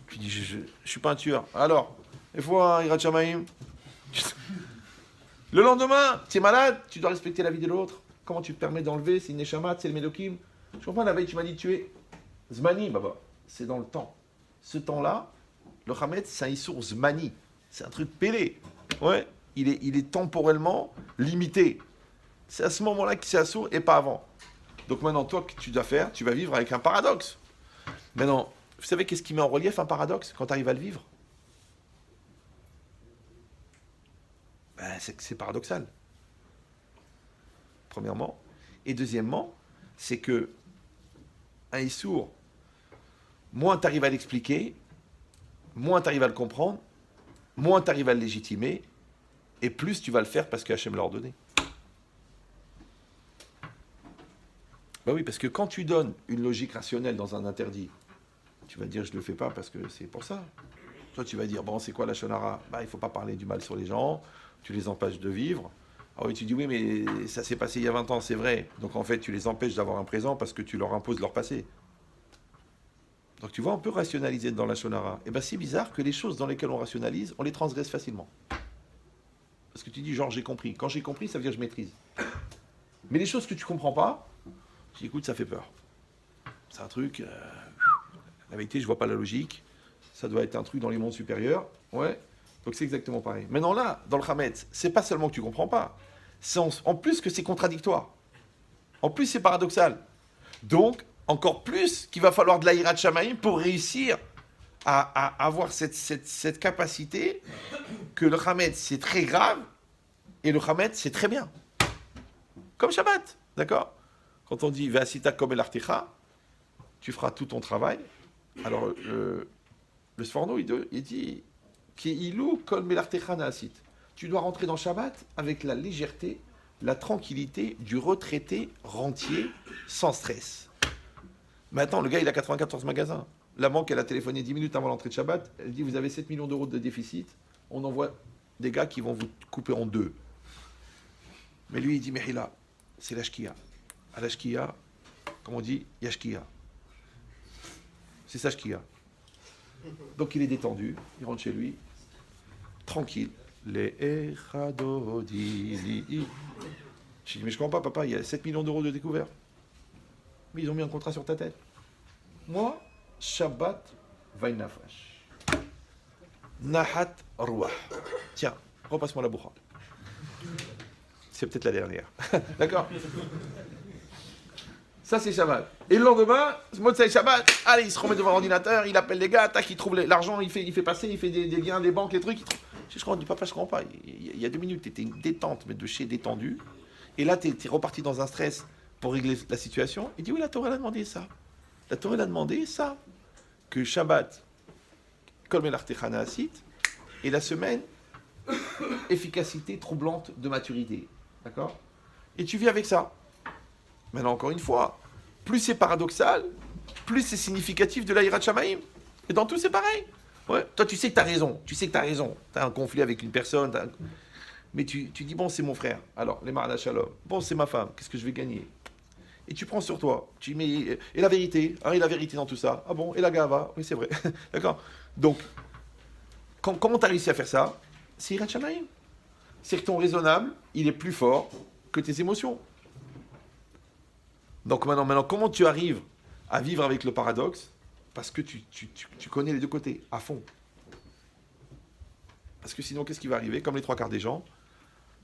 Tu dis, je suis pas un tueur. Alors, des fois, Hirat Shamaim, le lendemain, tu es malade, tu dois respecter la vie de l'autre. Comment tu te permets d'enlever? C'est une Neshamat, c'est le Melokim. Je comprends, la veille, tu m'as dit de tuer. Zmani, baba, c'est dans le temps. Ce temps-là, le Hametz, c'est un Issour Zmani. C'est un truc pélé. Ouais, il est temporellement limité. C'est à ce moment-là que c'est assourd et pas avant. Donc maintenant, toi, que tu dois faire, tu vas vivre avec un paradoxe. Maintenant, vous savez qu'est-ce qui met en relief un paradoxe quand tu arrives à le vivre? C'est paradoxal. Premièrement. Et deuxièmement, c'est que un Issour, moins tu arrives à l'expliquer, moins tu arrives à le comprendre, moins tu arrives à le légitimer, et plus tu vas le faire parce que Hachem l'a ordonné. Ben oui, parce que quand tu donnes une logique rationnelle dans un interdit, tu vas dire je ne le fais pas parce que c'est pour ça. Toi tu vas dire bon c'est quoi la shonara? Il ne faut pas parler du mal sur les gens, tu les empêches de vivre. Ah oui, tu dis oui mais ça s'est passé il y a 20 ans, c'est vrai. Donc en fait tu les empêches d'avoir un présent parce que tu leur imposes leur passé. Donc tu vois, on peut rationaliser dans la shonara. Et bien c'est bizarre que les choses dans lesquelles on rationalise, on les transgresse facilement. Parce que tu dis genre j'ai compris. Quand j'ai compris, ça veut dire que je maîtrise. Mais les choses que tu ne comprends pas, tu dis écoute, ça fait peur. C'est un truc, la vérité, je vois pas la logique. Ça doit être un truc dans les mondes supérieurs. Ouais. Donc c'est exactement pareil. Maintenant là, dans le Hametz, c'est pas seulement que tu comprends pas. C'est en plus que c'est contradictoire. En plus c'est paradoxal. Donc, encore plus qu'il va falloir de la Hirat Shamaim pour réussir à avoir cette capacité que le Hametz c'est très grave et le Hametz c'est très bien. Comme Shabbat, d'accord? Quand on dit Ve'asita kom el articha, tu feras tout ton travail. Alors le Sforno il dit Ki ilou kol melartecha naasit. Tu dois rentrer dans Shabbat avec la légèreté, la tranquillité du retraité rentier sans stress. Mais attends, le gars, il a 94 magasins. La banque, elle a téléphoné 10 minutes avant l'entrée de Shabbat. Elle dit, vous avez 7 millions d'euros de déficit. On envoie des gars qui vont vous couper en deux. Mais lui, il dit, Mehila, c'est l'ashkia. À l'ashkia, comme on dit, yashkia. C'est ça, shkia. Donc il est détendu, il rentre chez lui, tranquille. Les echadodili. Je dis, mais je comprends pas, papa, il y a 7 millions d'euros de découvert. Mais ils ont mis un contrat sur ta tête. Moi, Shabbat, Vainafash. Nahat Ruah. Tiens, repasse-moi la boucha. C'est peut-être la dernière. D'accord? Ça, c'est Shabbat. Et le lendemain, Motsai Shabbat, allez, il se remet devant l'ordinateur, il appelle les gars, tac, il trouve l'argent, il fait passer, il fait des liens, des banques, les trucs. Je crois, papa, je comprends pas. Il y a 2 minutes, tu étais une détente, mais de chez détendu. Et là, tu es reparti dans un stress pour régler la situation. Il dit, oui, la Torah a demandé ça. La Torah a demandé ça. Que Shabbat, Kol Melartecha Naasit, et la semaine, efficacité troublante de maturité. D'accord? Et tu vis avec ça. Maintenant, encore une fois, plus c'est paradoxal, plus c'est significatif de l'Aïrat Shamaïm. Et dans tout, c'est pareil. Ouais. Toi, tu sais que tu as raison. Tu sais que tu as raison. Tu as un conflit avec une personne. Mais tu dis, bon, c'est mon frère. Alors, les Marada Shalom. Bon, c'est ma femme. Qu'est-ce que je vais gagner? Et tu prends sur toi. Tu mets, et la vérité. Hein, et la vérité dans tout ça. Ah bon? Et la gava? Oui, c'est vrai. D'accord? Donc, comment tu as réussi à faire ça? C'est Yirat Shamaïm. C'est que ton raisonnable, il est plus fort que tes émotions. Donc maintenant, comment tu arrives à vivre avec le paradoxe? Parce que tu connais les deux côtés, à fond. Parce que sinon, qu'est-ce qui va arriver? Comme les 3/4 des gens,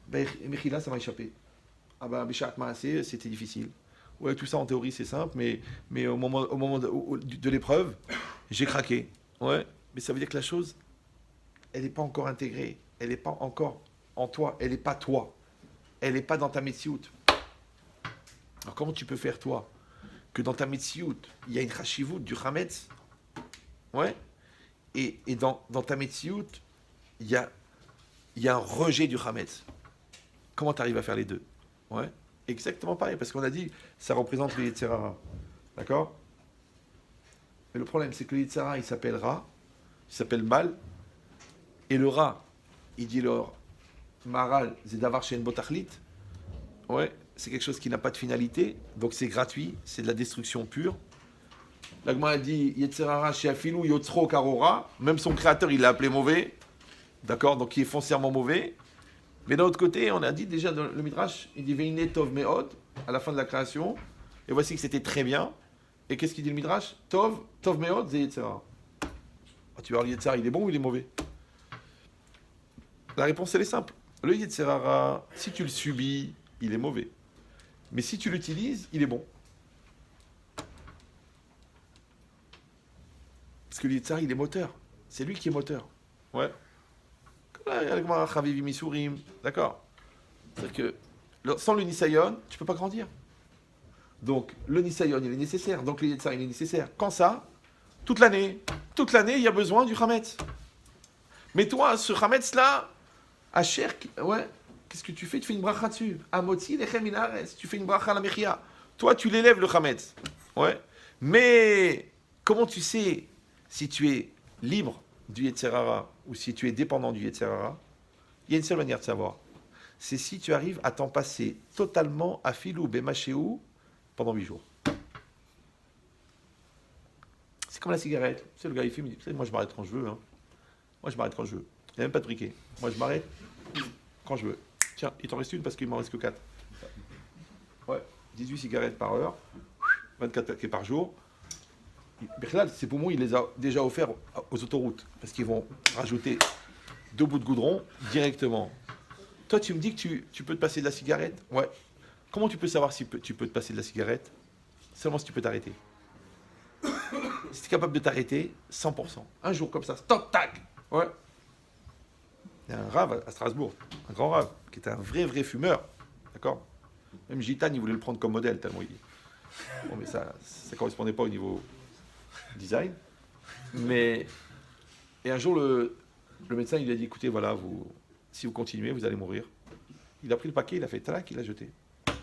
ben, Mechila, ça m'a échappé. Ah ben, Béchat Maasé, c'était difficile. Ouais, tout ça en théorie, c'est simple, mais au moment de l'épreuve, j'ai craqué. Ouais, mais ça veut dire que la chose, elle n'est pas encore intégrée. Elle n'est pas encore en toi. Elle n'est pas toi. Elle n'est pas dans ta metsiout. Alors comment tu peux faire, toi, que dans ta metsiout, il y a une chashivut du chametz, ouais, et dans ta metsiout, il y a un rejet du chametz. Comment tu arrives à faire les deux? Ouais, exactement pareil, parce qu'on a dit, ça représente le Yetzer Hara. D'accord? Mais le problème, c'est que le Yetzer Hara, il s'appelle Ra, il s'appelle mal, et le Ra, il dit leur Maral, Zedavar Shen Botachlit, ouais, c'est quelque chose qui n'a pas de finalité, donc c'est gratuit, c'est de la destruction pure. La Gemara dit Yetzer Hara Sheafilu Yotzro Karora, même son créateur il l'a appelé mauvais, d'accord, donc il est foncièrement mauvais. Mais d'un autre côté, on a dit déjà dans le Midrash, il dit Veine Tov Meod, à la fin de la création, et voici que c'était très bien. Et qu'est-ce qu'il dit le Midrash? Tov Meod, c'est Yetzer Hara. Ah, tu vas voir, le Yetzer Hara, il est bon ou il est mauvais? La réponse elle est simple. Le Yetzer Hara, si tu le subis, il est mauvais. Mais si tu l'utilises, il est bon. Parce que le Yetzer Hara, il est moteur. C'est lui qui est moteur. Ouais. Comme la Chavivi Misurim. D'accord. C'est-à-dire que sans le Nisayon, tu ne peux pas grandir. Donc, le Nisayon, il est nécessaire. Donc, le Yetzer Hara, il est nécessaire. Quand ça? Toute l'année. Toute l'année, il y a besoin du Chametz. Mais toi, ce Chametz-là, à Cherk, ouais. Qu'est-ce que tu fais? Tu fais une bracha dessus. Amotzi lechem min haaretz. Tu fais une bracha à la mechia. Toi, tu l'élèves le chametz. Ouais. Mais comment tu sais si tu es libre du Yetzer Hara ou si tu es dépendant du Yetzer Hara? Il y a une seule manière de savoir. C'est si tu arrives à t'en passer totalement à filou bemachéou pendant 8 jours. C'est comme la cigarette. Tu sais, le gars, il fume, il dit, moi, je m'arrête quand je veux. Hein. Moi, je m'arrête quand je veux. Il n'y a même pas de briquet. Moi, je m'arrête quand je veux. Tiens, il t'en reste une parce qu'il m'en reste que 4. Ouais, 18 cigarettes par heure, 24 paquets par jour. Bichlal, ces poumons, il les a déjà offerts aux autoroutes parce qu'ils vont rajouter 2 bouts de goudron directement. Toi, tu me dis que tu peux te passer de la cigarette? Ouais. Comment tu peux savoir si tu peux te passer de la cigarette? Seulement si tu peux t'arrêter. Si tu es capable de t'arrêter, 100%. Un jour comme ça, stop, tac. Ouais. Il y a un rave à Strasbourg, un grand rave, qui était un vrai fumeur. D'accord? Même Gitan, il voulait le prendre comme modèle, tellement il dit. Bon, mais ça ne correspondait pas au niveau design. Mais, et un jour, Le médecin, il lui a dit, écoutez, voilà, si vous continuez, vous allez mourir. Il a pris le paquet, il a fait tac, il l'a jeté.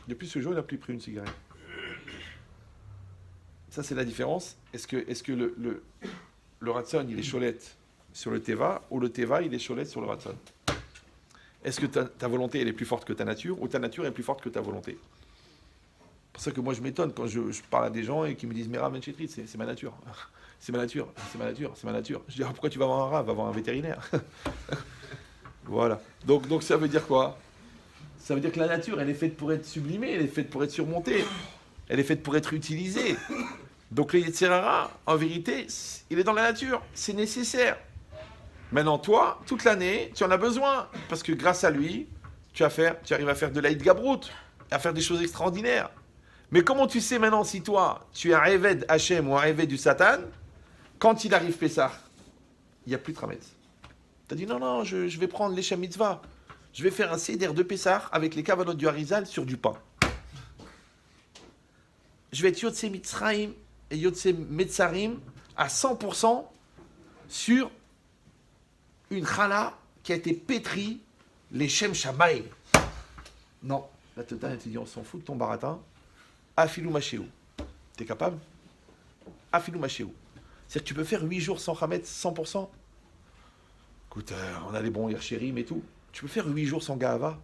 Depuis ce jour, il n'a plus pris une cigarette. Ça, c'est la différence. Est-ce que le ratson, il est cholette sur le teva, ou le teva, il est cholette sur le ratson? Est-ce que ta volonté, elle est plus forte que ta nature, ou ta nature est plus forte que ta volonté? C'est pour ça que moi, je m'étonne quand je parle à des gens et qui me disent, mais Rav Menchetrit, c'est ma nature. C'est ma nature, c'est ma nature, c'est ma nature. Je dis, ah, pourquoi tu vas voir un Rav? Va voir un vétérinaire. Voilà. Donc ça veut dire quoi? Ça veut dire que la nature, elle est faite pour être sublimée, elle est faite pour être surmontée, elle est faite pour être utilisée. Donc le Yetzer Hara, en vérité, il est dans la nature, c'est nécessaire. Maintenant, toi, toute l'année, tu en as besoin, parce que grâce à lui, tu arrives à faire de l'Aïd Gabrout, à faire des choses extraordinaires. Mais comment tu sais maintenant si toi, tu es un Eved Hachem ou un Eved du Satan, quand il arrive Pessah, il n'y a plus de Trametz. Tu as dit non, je vais prendre les Mitzvah. Je vais faire un Seder de Pessah avec les Kavanot du Harizal sur du pain. Je vais être Yotse Mitzrayim et Yotse Metzarim à 100% sur une challah qui a été pétrie, les Shem Shammai. Non, la Totale, elle te dit, on s'en fout de ton baratin. Afilou Machéou. T'es capable? Afilou Machéou. C'est-à-dire que tu peux faire 8 jours sans Hametz, 100%. Écoute, on a les bons Hirchérim et tout. Tu peux faire 8 jours sans Gahava.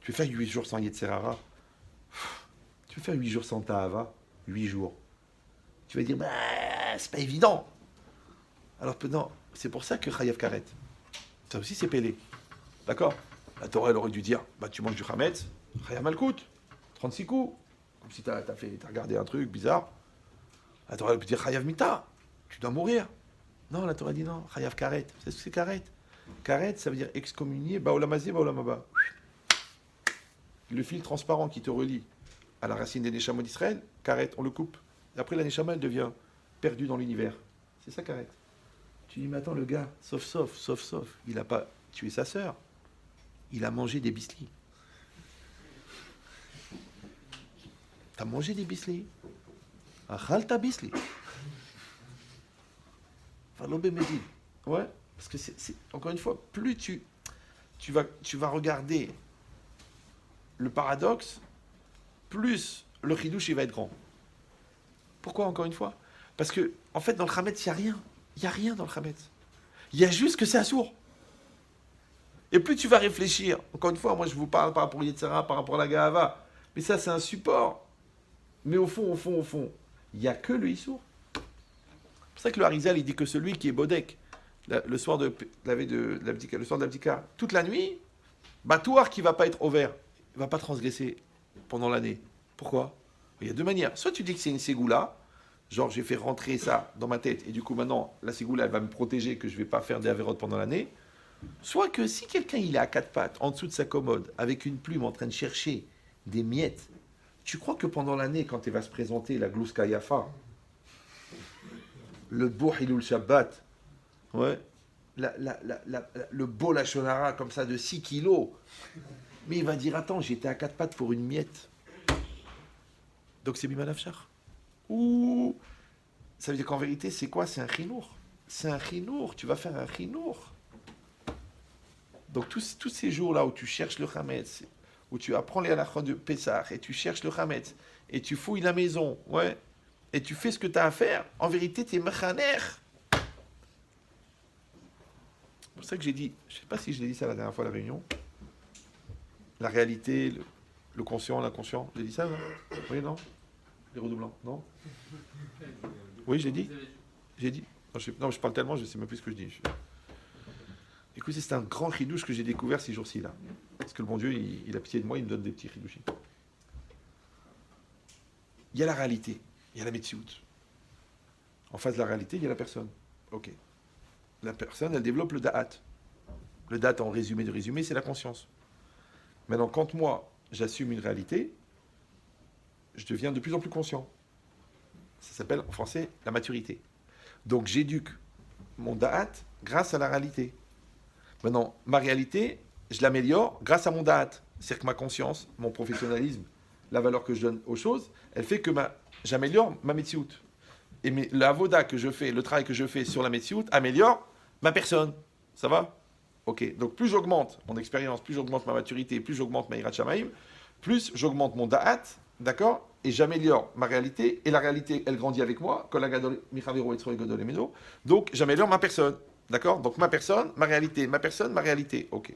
Tu peux faire 8 jours sans Yetzer Hara. Tu peux faire 8 jours sans Tahava. 8 jours. Tu vas dire, bah, c'est pas évident. Alors, non, c'est pour ça que Chayav Karet. Ça aussi, c'est pélé. D'accord? La Torah, elle aurait dû dire, bah, tu manges du Hametz, Chayav Malkout, 36 coups. Comme si t'as regardé un truc bizarre. La Torah, elle peut dire, Chayav Mita, tu dois mourir. Non, la Torah dit non, Chayav Karet. C'est ce que c'est Karet? Karet, ça veut dire excommunier, Baolamazé, Baolamaba. Le fil transparent qui te relie à la racine des Neshamot d'Israël, Karet, on le coupe. Et après, la Neshama, elle devient perdue dans l'univers. C'est ça, Karet. Tu dis, mais attends, le gars, sauf, il n'a pas tué sa sœur. Il a mangé des bislis. T'as mangé des bislis? Achalta bisli. Falobé Medil. Ouais, parce que c'est encore une fois, plus tu vas regarder le paradoxe, plus le chidouche il va être grand. Pourquoi encore une fois? Parce que, en fait, dans le Hametz, il n'y a rien. Il n'y a rien dans le Hametz. Il y a juste que c'est assourd. Et plus tu vas réfléchir, encore une fois, moi je vous parle par rapport au Yetzer Hara, par rapport à la Gahava, mais ça c'est un support. Mais au fond, il n'y a que le Issour. C'est pour ça que le Harizal, il dit que celui qui est Bodek, le soir de l'Abdika, le soir de l'Abdika, toute la nuit, Batouar qui ne va pas être ouvert, il ne va pas transgresser pendant l'année. Pourquoi? Il y a deux manières. Soit tu dis que c'est une ségoula, genre j'ai fait rentrer ça dans ma tête, et du coup maintenant, la ségoula, elle va me protéger, que je ne vais pas faire des avérotes pendant l'année. Soit que si quelqu'un il est à quatre pattes, en dessous de sa commode, avec une plume en train de chercher des miettes, tu crois que pendant l'année, quand il va se présenter la Glouska Yafa, le beau Hilul Shabbat, ouais, le beau Lachonara comme ça de 6 kilos, mais il va dire, attends, j'étais à quatre pattes pour une miette. Donc c'est Bimanafchar. Ouh, ça veut dire qu'en vérité, c'est quoi? C'est un chinour. C'est un chinour, tu vas faire un chinour. Donc tous ces jours-là où tu cherches le Hametz, où tu apprends les halachot de Pessah, et tu cherches le Hametz, et tu fouilles la maison, ouais, et tu fais ce que tu as à faire, en vérité, tu es mechaner. C'est pour ça que j'ai dit, je ne sais pas si je l'ai dit ça la dernière fois à la réunion, la réalité, le conscient, l'inconscient, j'ai dit ça, non? Oui, non? Les redoublants, non? Oui, j'ai dit? J'ai dit? Non, je parle tellement, je ne sais même plus ce que je dis. Écoutez, c'est un grand chidouche que j'ai découvert ces jours-ci là. Parce que le bon Dieu, il a pitié de moi, il me donne des petits chidouchis. Il y a la réalité, il y a la metsiout. En face de la réalité, il y a la personne. Ok. La personne, elle développe le da'at. Le da'at, en résumé de résumé, c'est la conscience. Maintenant, quand moi, j'assume une réalité, je deviens de plus en plus conscient. Ça s'appelle, en français, la maturité. Donc, j'éduque mon da'at grâce à la réalité. Maintenant, ma réalité, je l'améliore grâce à mon da'at. C'est-à-dire que ma conscience, mon professionnalisme, la valeur que je donne aux choses, elle fait que j'améliore ma metsiout. Et l'avoda que je fais, le travail que je fais sur la metsiout, améliore Ma personne. Ça va? Ok. Donc plus j'augmente mon expérience, plus j'augmente ma maturité, plus j'augmente ma Hirat Shamaim, plus j'augmente mon Da'at, d'accord? Et j'améliore ma réalité. Et la réalité, elle grandit avec moi. Donc j'améliore ma personne. D'accord? Donc ma personne, ma réalité. Ma personne, ma réalité. Ok.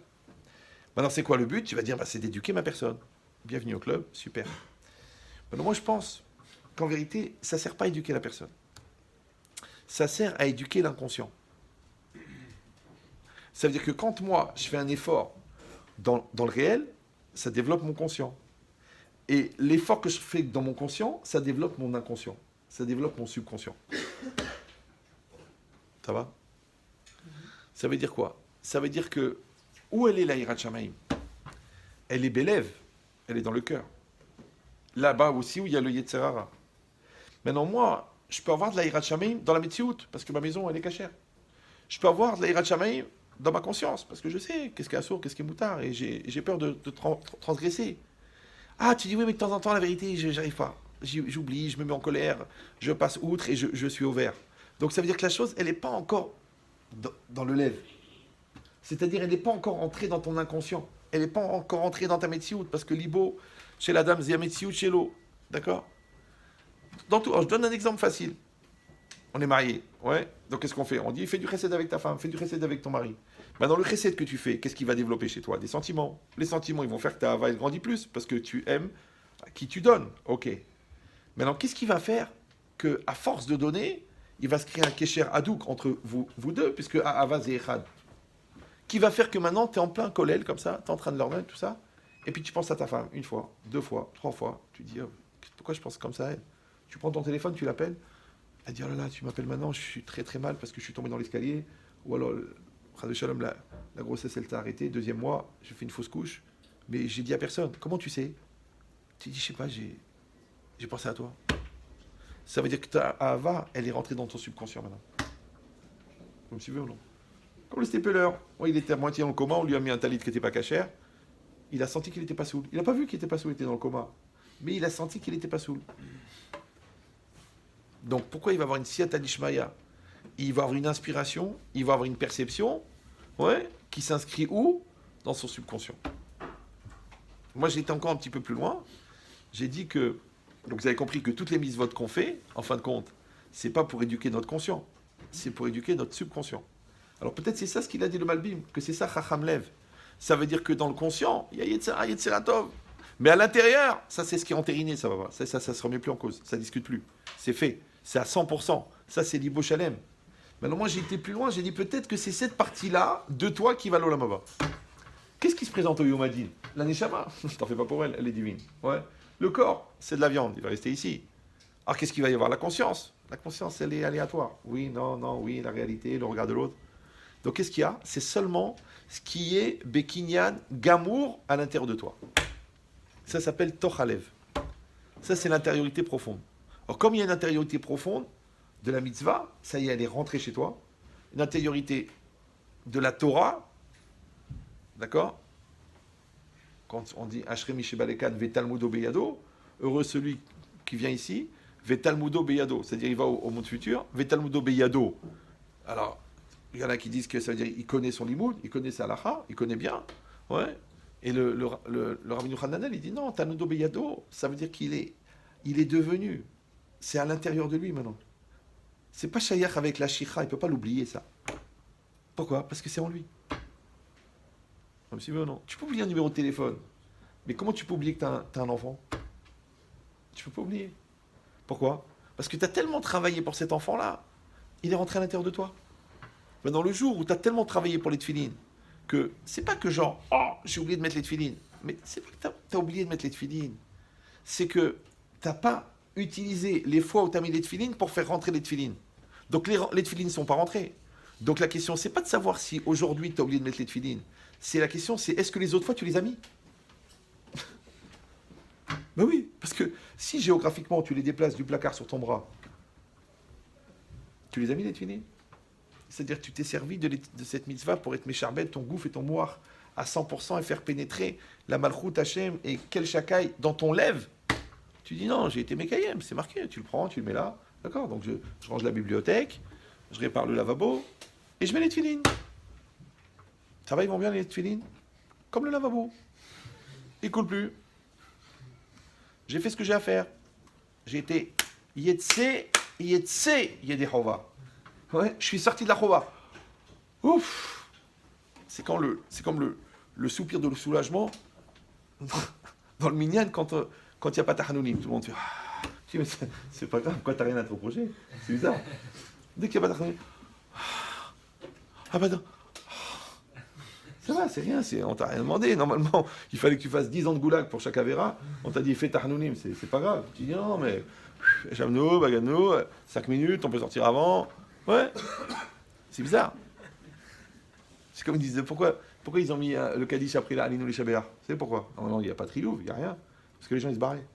Maintenant, c'est quoi le but? Tu vas dire, bah, c'est d'éduquer ma personne. Bienvenue au club, super. Maintenant, moi, je pense qu'en vérité, ça ne sert pas à éduquer la personne. Ça sert à éduquer l'inconscient. Ça veut dire que quand moi, je fais un effort dans le réel, ça développe mon conscient. Et l'effort que je fais dans mon conscient, ça développe mon inconscient. Ça développe mon subconscient. Ça va? Ça veut dire quoi? Ça veut dire que, où elle est la Hirat Shamaim? Elle est bélève. Elle est dans le cœur. Là-bas aussi où il y a le Yetzer Hara. Maintenant, moi, je peux avoir de la Hirat Shamaim dans la Metsiout, parce que ma maison, elle est cachère. Je peux avoir de la Hirat Shamaim dans ma conscience, parce que je sais qu'est-ce qui est assourd, qu'est-ce qui est moutard, et j'ai peur de transgresser. Ah, tu dis oui, mais de temps en temps, la vérité, j'arrive pas. J'oublie, je me mets en colère, je passe outre et je suis au vert. Donc ça veut dire que la chose, elle n'est pas encore dans le lève. C'est-à-dire, elle n'est pas encore entrée dans ton inconscient. Elle n'est pas encore entrée dans ta Metsiout, parce que l'ibo, chez la dame, zia Metsiout chez l'eau. D'accord? Dans tout, alors, je donne un exemple facile. On est mariés, ouais. Donc qu'est-ce qu'on fait? On dit, fais du chesed avec ta femme, fais du chesed avec ton mari. Maintenant, le chesed que tu fais, qu'est-ce qui va développer chez toi? Des sentiments. Les sentiments, ils vont faire que ta hava, elle grandit plus, parce que tu aimes à qui tu donnes. Ok. Maintenant, qu'est-ce qui va faire que, à force de donner, il va se créer un kesher hadouk entre vous deux, puisque hava c'est echad. Qui va faire que maintenant, tu es en plein kollel, comme ça, tu es en train de leur donner tout ça, et puis tu penses à ta femme, une fois, deux fois, trois fois, tu dis, oh, pourquoi je pense comme ça à elle? Tu prends ton téléphone, tu l'appelles, elle dit, oh là là, tu m'appelles maintenant, je suis très très mal parce que je suis tombé dans l'escalier, ou alors, Shalom, la grossesse, elle t'a arrêté, deuxième mois, j'ai fait une fausse couche, mais j'ai dit à personne. Comment tu sais? Tu dis, je sais pas, j'ai pensé à toi. Ça veut dire que ta Ahava, elle est rentrée dans ton subconscient maintenant. Comme tu veux ou non? Comme le Stepeler. Ouais, il était à moitié en coma, on lui a mis un talit qui n'était pas cachère. Il a senti qu'il n'était pas saoul. Il n'a pas vu qu'il n'était pas saoul, il était dans le coma. Mais il a senti qu'il n'était pas saoul. Donc pourquoi il va avoir une siyata d'Ishmaïa? Il va avoir une inspiration, il va avoir une perception, ouais, qui s'inscrit où? Dans son subconscient. Moi, j'ai été encore un petit peu plus loin. J'ai dit que, donc vous avez compris que toutes les mises-votes qu'on fait, en fin de compte, c'est pas pour éduquer notre conscient, c'est pour éduquer notre subconscient. Alors peut-être c'est ça ce qu'il a dit le Malbim, que c'est ça Chacham Lev. Ça veut dire que dans le conscient, il y a Yetzera Tov. Mais à l'intérieur, ça c'est ce qui est entériné, ça va pas. Ça se remet plus en cause, ça discute plus. C'est fait, c'est à 100%. Ça c'est l'Ibo Shalem. Maintenant moi j'ai été plus loin, j'ai dit peut-être que c'est cette partie-là de toi qui va l'Olam Haba. Qu'est-ce qui se présente au Yom Hadin? La Neshama, t'en fais pas pour elle, elle est divine. Ouais. Le corps, c'est de la viande, il va rester ici. Alors qu'est-ce qu'il va y avoir? La conscience. La conscience, elle est aléatoire. Oui, non, non, oui, la réalité, le regard de l'autre. Donc qu'est-ce qu'il y a? C'est seulement ce qui est Bekinyan, Gamour à l'intérieur de toi. Ça s'appelle Tochalev. Ça, c'est l'intériorité profonde. Alors comme il y a une intériorité profonde de la mitzvah, ça y est, elle est rentrée chez toi. Une intériorité de la Torah, d'accord? Quand on dit Ashrei Mishebalekan Vetalmudo Beyado, heureux celui qui vient ici, Vetalmudo Beyado, c'est-à-dire il va au monde futur, Vetalmudo Beyado. Alors, il y en a qui disent que ça veut dire il connaît son limoud, il connaît sa halacha, il connaît bien, ouais. Et le Rabbi Yochanan, il dit non, Talmudo Beyado, ça veut dire qu'il est devenu, c'est à l'intérieur de lui maintenant. C'est pas shayach avec la shikha, il peut pas l'oublier ça. Pourquoi? Parce que c'est en lui. Comme si non. Tu peux oublier un numéro de téléphone. Mais comment tu peux oublier que tu as un enfant? Tu peux pas oublier. Pourquoi? Parce que tu as tellement travaillé pour cet enfant-là, il est rentré à l'intérieur de toi. Mais dans le jour où tu as tellement travaillé pour les tefilines, que c'est pas que genre, oh, j'ai oublié de mettre les tefilines. Mais c'est pas que tu as oublié de mettre les tefilines. C'est que tu n'as pas utilisé les fois où tu as mis les tefilines pour faire rentrer les tefilines. Donc les tefilines ne sont pas rentrées. Donc la question, c'est pas de savoir si aujourd'hui tu as oublié de mettre les tefilines. C'est la question, c'est est-ce que les autres fois tu les as mis? Ben oui, parce que si géographiquement tu les déplaces du placard sur ton bras, tu les as mis les tefilines? C'est-à-dire que tu t'es servi de cette mitzvah pour être mécharbet, ton gouffre et ton moire à 100% et faire pénétrer la malchout Hachem et quel shakai dans ton lève. Tu dis non, j'ai été mékayem, c'est marqué, tu le prends, tu le mets là, d'accord? Donc je range la bibliothèque, je répare le lavabo, et je mets les tefilines. Ça va, ils vont bien les tefilines? Comme le lavabo. Il coule plus. J'ai fait ce que j'ai à faire. J'ai été Yetse, Yedehova. Ouais, je suis sorti de la Chova. Ouf! C'est comme le soupir de soulagement dans le minyan quand il n'y a pas Tahanounim. Tout le monde fait ah. Je dis, mais c'est pas grave, pourquoi t'as rien à te reprocher? C'est bizarre. Dès qu'il n'y a pas Tahanounim. Ah bah non. Ça va, c'est rien, on t'a rien demandé. Normalement, il fallait que tu fasses 10 ans de goulag pour chaque Avera. On t'a dit, fais Tahanounim, c'est pas grave. Tu dis, non, mais Jamno, Bagano, 5 minutes, on peut sortir avant. Ouais, c'est bizarre. C'est comme ils disent, pourquoi ils ont mis le Kaddish après la Alinou les Shabéar? Vous savez pourquoi? Non, il n'y a pas de trilouv, il n'y a rien. Parce que les gens, ils se barraient.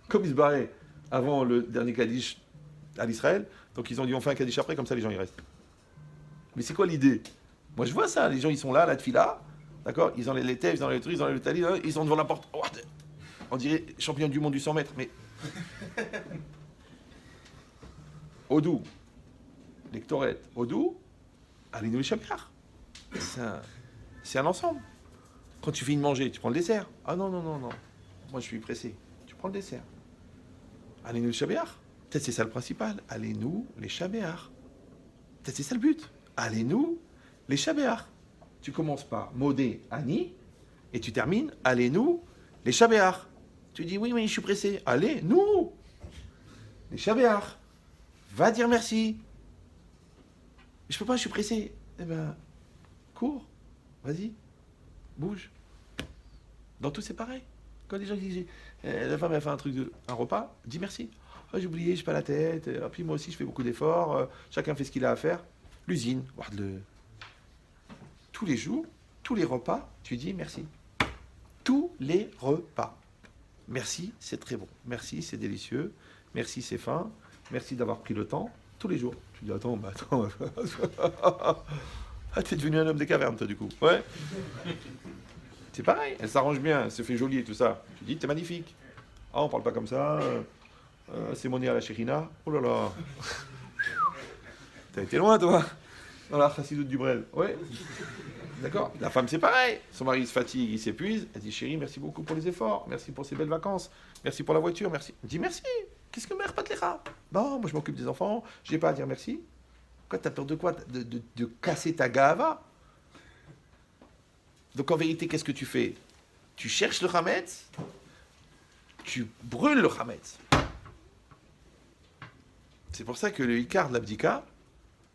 Comme ils se barraient avant le dernier Kaddish à l'Israël, donc ils ont dit, on fait un Kaddish après, comme ça les gens, ils restent. Mais c'est quoi l'idée? Moi, je vois ça, les gens, ils sont là, la tefila, d'accord? Ils ont les tefs, ils ont les trucs, ils ont les talis, ils sont devant la porte. Oh, on dirait champion du monde du 100 mètres, mais... Odou, lectorette, Odou, Alinou les Shabéar. C'est un ensemble. Quand tu finis de manger, tu prends le dessert. Ah non. Moi, je suis pressé. Tu prends le dessert. Allez-nous les Shabéar. Peut-être c'est ça le principal. Allez-nous les Shabéar. Peut-être c'est ça le but. Allez-nous les Shabéar. Tu commences par Modé, Ani, et tu termines Allez-nous les Shabéar. Tu dis oui, je suis pressé. Allez-nous les Shabéar. Va dire merci. Je peux pas, je suis pressé. Eh ben, cours. Vas-y. Bouge. Dans tout, c'est pareil. Quand les gens disent, la femme a fait un repas, dis merci. Oh, j'ai oublié, j'ai pas la tête. Et puis moi aussi, je fais beaucoup d'efforts. Chacun fait ce qu'il a à faire. L'usine, regarde-le. Tous les jours, tous les repas, tu dis merci. Tous les repas. Merci, c'est très bon. Merci, c'est délicieux. Merci, c'est fin. Merci d'avoir pris le temps. Tous les jours. Tu dis, attends. Ah, t'es devenu un homme des cavernes, toi, du coup. Ouais. C'est pareil, elle s'arrange bien, elle se fait jolie et tout ça. Tu dis, t'es magnifique. Ah, on parle pas comme ça. C'est mon nez à la Chérina. Oh là là. T'as été loin, toi. Dans la chassidoute du Brel. Ouais. D'accord. La femme, c'est pareil. Son mari se fatigue, il s'épuise. Elle dit, chérie, merci beaucoup pour les efforts. Merci pour ces belles vacances. Merci pour la voiture. Merci. Elle dit, merci. Qu'est-ce que mère, pas de l'era? Non, moi, je m'occupe des enfants. J'ai pas à dire merci. Quoi, t'as peur de quoi? De casser ta gava? Donc en vérité, qu'est-ce que tu fais? Tu cherches le Hametz, tu brûles le Hametz. C'est pour ça que le Icar de l'Abdika,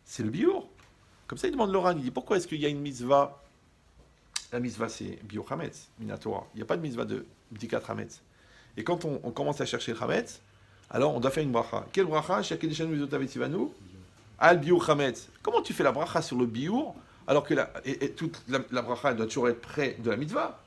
c'est le Biour. Comme ça, il demande Loran, il dit pourquoi est-ce qu'il y a une mitzvah? La mitzvah, c'est Biour Hametz, Minatora. Il n'y a pas de mitzvah de Bdikat Hametz. Et quand on commence à chercher le Hametz, alors on doit faire une bracha. Quelle bracha? Al Biour Hametz. Comment tu fais la bracha sur le Biour alors que toute la bracha doit toujours être près de la mitzvah?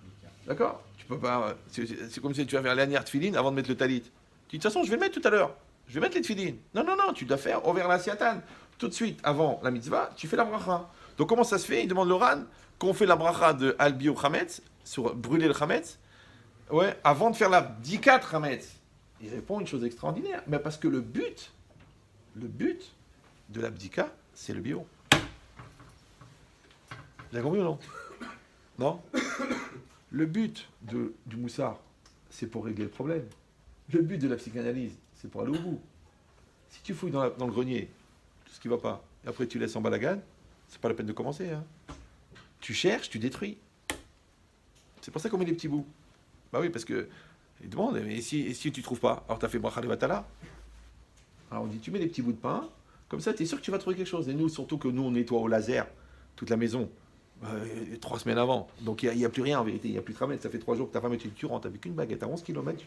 D'accord? Tu peux pas. C'est comme si tu vas faire l'anière tefilin avant de mettre le talit. Tu dis, de toute façon, je vais le mettre tout à l'heure. Je vais mettre les tefilin. Non, tu dois faire over la siatan. Tout de suite, avant la mitzvah, tu fais la bracha. Donc comment ça se fait? Il demande Loran qu'on fait la bracha de Al Biour Hametz, sur brûler le Hametz, ouais, avant de faire la Bdikat Hametz. Il répond une chose extraordinaire. Mais parce que le but de l'abdika, c'est le bio. Vous avez compris ou non? Non? Le but du moussard, c'est pour régler le problème. Le but de la psychanalyse, c'est pour aller au bout. Si tu fouilles dans le grenier tout ce qui ne va pas, et après tu laisses en balagan, c'est pas la peine de commencer. Hein. Tu cherches, tu détruis. C'est pour ça qu'on met les petits bouts. Bah oui, parce que ils demandent, mais si tu ne trouves pas, alors tu as fait bracha de batala. Alors on dit, tu mets des petits bouts de pain, comme ça tu es sûr que tu vas trouver quelque chose. Et nous, surtout que nous, on nettoie au laser toute la maison, 3 semaines avant. Donc il n'y a plus rien en vérité, il n'y a plus de ramène. Ça fait 3 jours que ta femme est une curante avec une baguette à 11 km.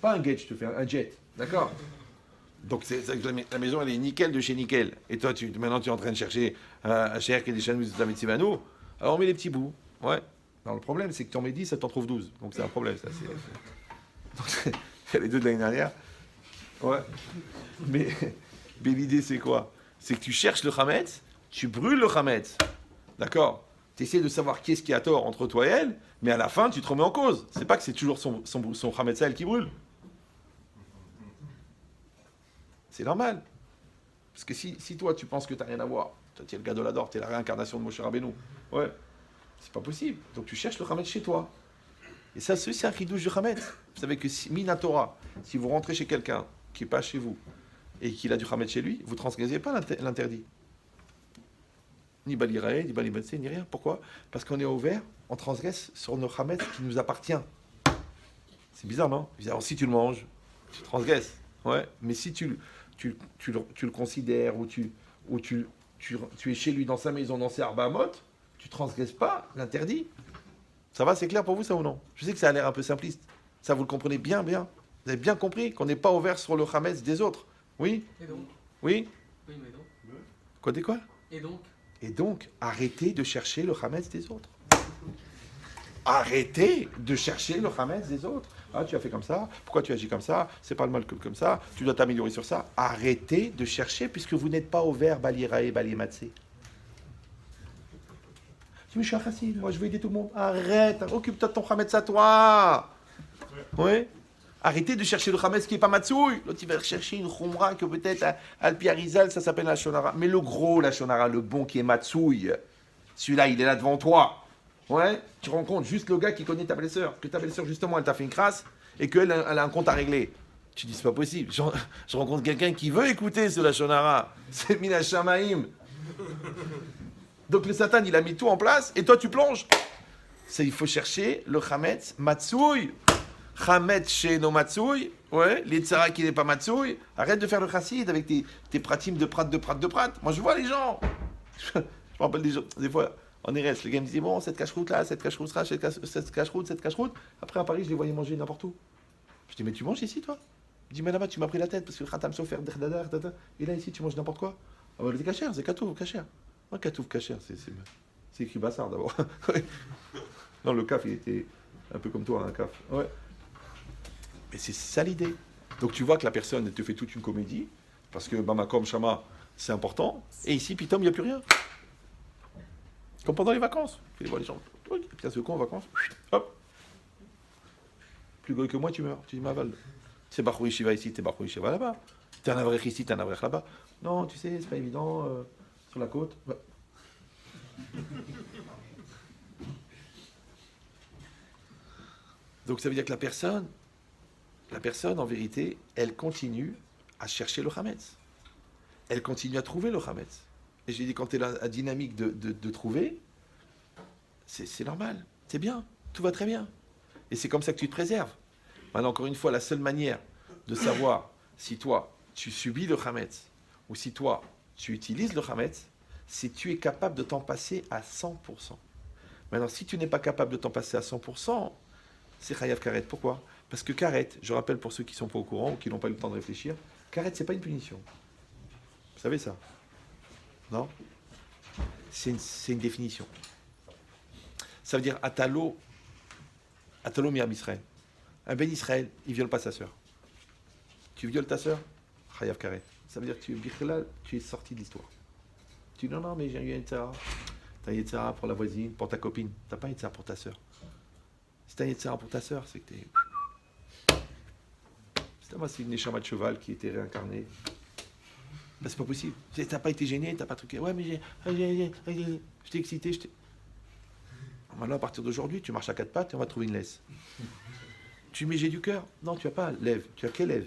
Pas un jet, je te fais un jet, d'accord? Donc la maison, elle est nickel de chez nickel. Et toi, maintenant, tu es en train de chercher un cher qui est des chanous de Tametsimano. Alors on met les petits bouts, ouais. Alors le problème, c'est que tu en mets 10, ça t'en trouve 12. Donc c'est un problème, ça. Donc, c'est les 2 de l'année dernière. Ouais. Mais l'idée, c'est quoi? C'est que tu cherches le Hametz, tu brûles le Hametz. D'accord? Tu essaies de savoir qui est-ce qui a tort entre toi et elle, mais à la fin, tu te remets en cause. C'est pas que c'est toujours son Hametz à elle qui brûle. C'est normal. Parce que si toi, tu penses que tu n'as rien à voir, toi, tu es le Gadolador, tu es la réincarnation de Moshe Rabbeinu. Ouais, c'est pas possible. Donc tu cherches le Hametz chez toi. Et ça, c'est un chidouche du Hametz. Vous savez que Minatora, si vous rentrez chez quelqu'un qui n'est pas chez vous et qu'il a du Hametz chez lui, vous ne transgressez pas l'interdit. Ni Balirae, ni Balibatse, ni rien. Pourquoi? Parce qu'on est ouvert, on transgresse sur nos Hametz qui nous appartient. C'est bizarre, non? Alors, si tu le manges, tu transgresses. Ouais. Mais si tu le considères ou tu es chez lui dans sa maison, dans ses arbaamot, tu transgresses pas l'interdit. Ça va, c'est clair pour vous, ça ou non? Je sais que ça a l'air un peu simpliste. Ça, vous le comprenez bien, bien. Vous avez bien compris qu'on n'est pas ouvert sur le Hametz des autres. Oui? Et donc? Oui? Oui, mais donc? Quoi, des quoi? Et donc? Et donc, arrêtez de chercher le Hametz des autres. Arrêtez de chercher le Hametz des autres. Ah, tu as fait comme ça, pourquoi tu agis comme ça, c'est pas le mal comme ça, tu dois t'améliorer sur ça. Arrêtez de chercher puisque vous n'êtes pas ouvert Balirae, Balimatse. Mais je suis un chassid, moi je veux aider tout le monde. Arrête, occupe-toi de ton Hametz à toi. Oui. Arrêtez de chercher le Hametz qui n'est pas Matsouille. L'autre il va chercher une Khumra que peut-être Al-Pi Arizal, ça s'appelle la Shonara. Mais le gros, la Shonara, le bon qui est Matsouille, celui-là il est là devant toi. Ouais, tu rencontres juste le gars qui connaît ta belle-sœur, que ta belle-sœur justement elle t'a fait une crasse et qu'elle elle a un compte à régler. Tu dis c'est pas possible. Je rencontre quelqu'un qui veut écouter ce Lachonara. C'est Mina Shamaim. Donc le Satan il a mis tout en place et toi tu plonges. Il faut chercher le Hametz Matsouille. Hametz chez nos Matsouille. Ouais, l'Itzara qui n'est pas Matsouille. Arrête de faire le chassid avec tes pratim de prat. Moi je vois les gens. Je me rappelle des gens, des fois. En RS, le gars me disait, bon, cette cache-route là, cette cache-route là, cette cache-route. Après, à Paris, je les voyais manger n'importe où. Je dis, mais tu manges ici, toi? Je dis, mais là-bas, tu m'as pris la tête parce que le khatam sofer, et là, ici, tu manges n'importe quoi. Ah, bah, c'est cachère, c'est katouf, cachère. Moi, katouf, cachère, c'est écrit Bassard d'abord. Non, le caf, il était un peu comme toi, un caf. Ouais. Mais c'est ça l'idée. Donc, tu vois que la personne, elle te fait toute une comédie parce que Bamakom, Shama, c'est important. Et ici, Pitom, il n'y a plus rien. Comme pendant les vacances. Tu les vois les gens. Et puis à ce coup en vacances, hop. Plus gros que moi, tu meurs. Tu dis Maval. C'est Bachoui Shiva ici, t'es Bachoui Shiva là-bas. T'es un avrech ici, t'es un avrech là-bas. Non, tu sais, c'est pas évident. Sur la côte. Ouais. Donc ça veut dire que la personne, en vérité, elle continue à chercher le Hametz. Elle continue à trouver le Hametz. Et j'ai dit, quand tu es la dynamique de trouver, c'est normal, c'est bien, tout va très bien. Et c'est comme ça que tu te préserves. Maintenant, encore une fois, la seule manière de savoir si toi, tu subis le Hametz, ou si toi, tu utilises le Hametz, c'est si tu es capable de t'en passer à 100%. Maintenant, si tu n'es pas capable de t'en passer à 100%, c'est Chayav Karet. Pourquoi? Parce que Karet, je rappelle pour ceux qui ne sont pas au courant, ou qui n'ont pas eu le temps de réfléchir, Karet, ce n'est pas une punition. Vous savez ça? Non? C'est une définition. Ça veut dire Atalo Miam Israël. Un Ben Israël, il ne viole pas sa sœur. Tu violes ta sœur, Chayav Karet. Ça veut dire que tu es sorti de l'histoire. Tu dis non, mais j'ai eu un Yetzara. Tu as un Yetzara pour la voisine, pour ta copine. Tu n'as pas un Yetzara pour ta sœur. Si tu as un Yetzara pour ta sœur, c'est que tu es. C'est une neshama de cheval qui était réincarnée. Ben, c'est pas possible. T'as pas été gêné, t'as pas truqué. Ouais, mais je t'ai excité, Maintenant, à partir d'aujourd'hui, tu marches à quatre pattes et on va trouver une laisse. Tu mets j'ai du cœur? Non, tu as pas lève. Tu as qu'élève.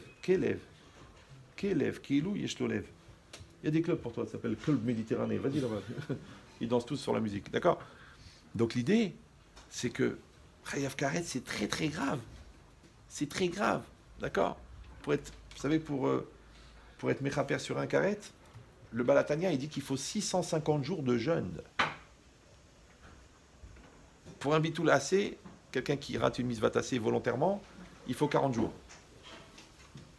Kilou, Yeshto lève. Il y a des clubs pour toi, ça s'appelle Club Méditerranée. Vas-y, là-bas. Ils dansent tous sur la musique. D'accord? Donc l'idée, c'est que Chayav Karet, c'est très très grave. C'est très grave. D'accord? Vous savez, pour être méchaper sur un karet, le Balatania, il dit qu'il faut 650 jours de jeûne. Pour un bitoul assez, quelqu'un qui rate une mitzvah assez volontairement, il faut 40 jours.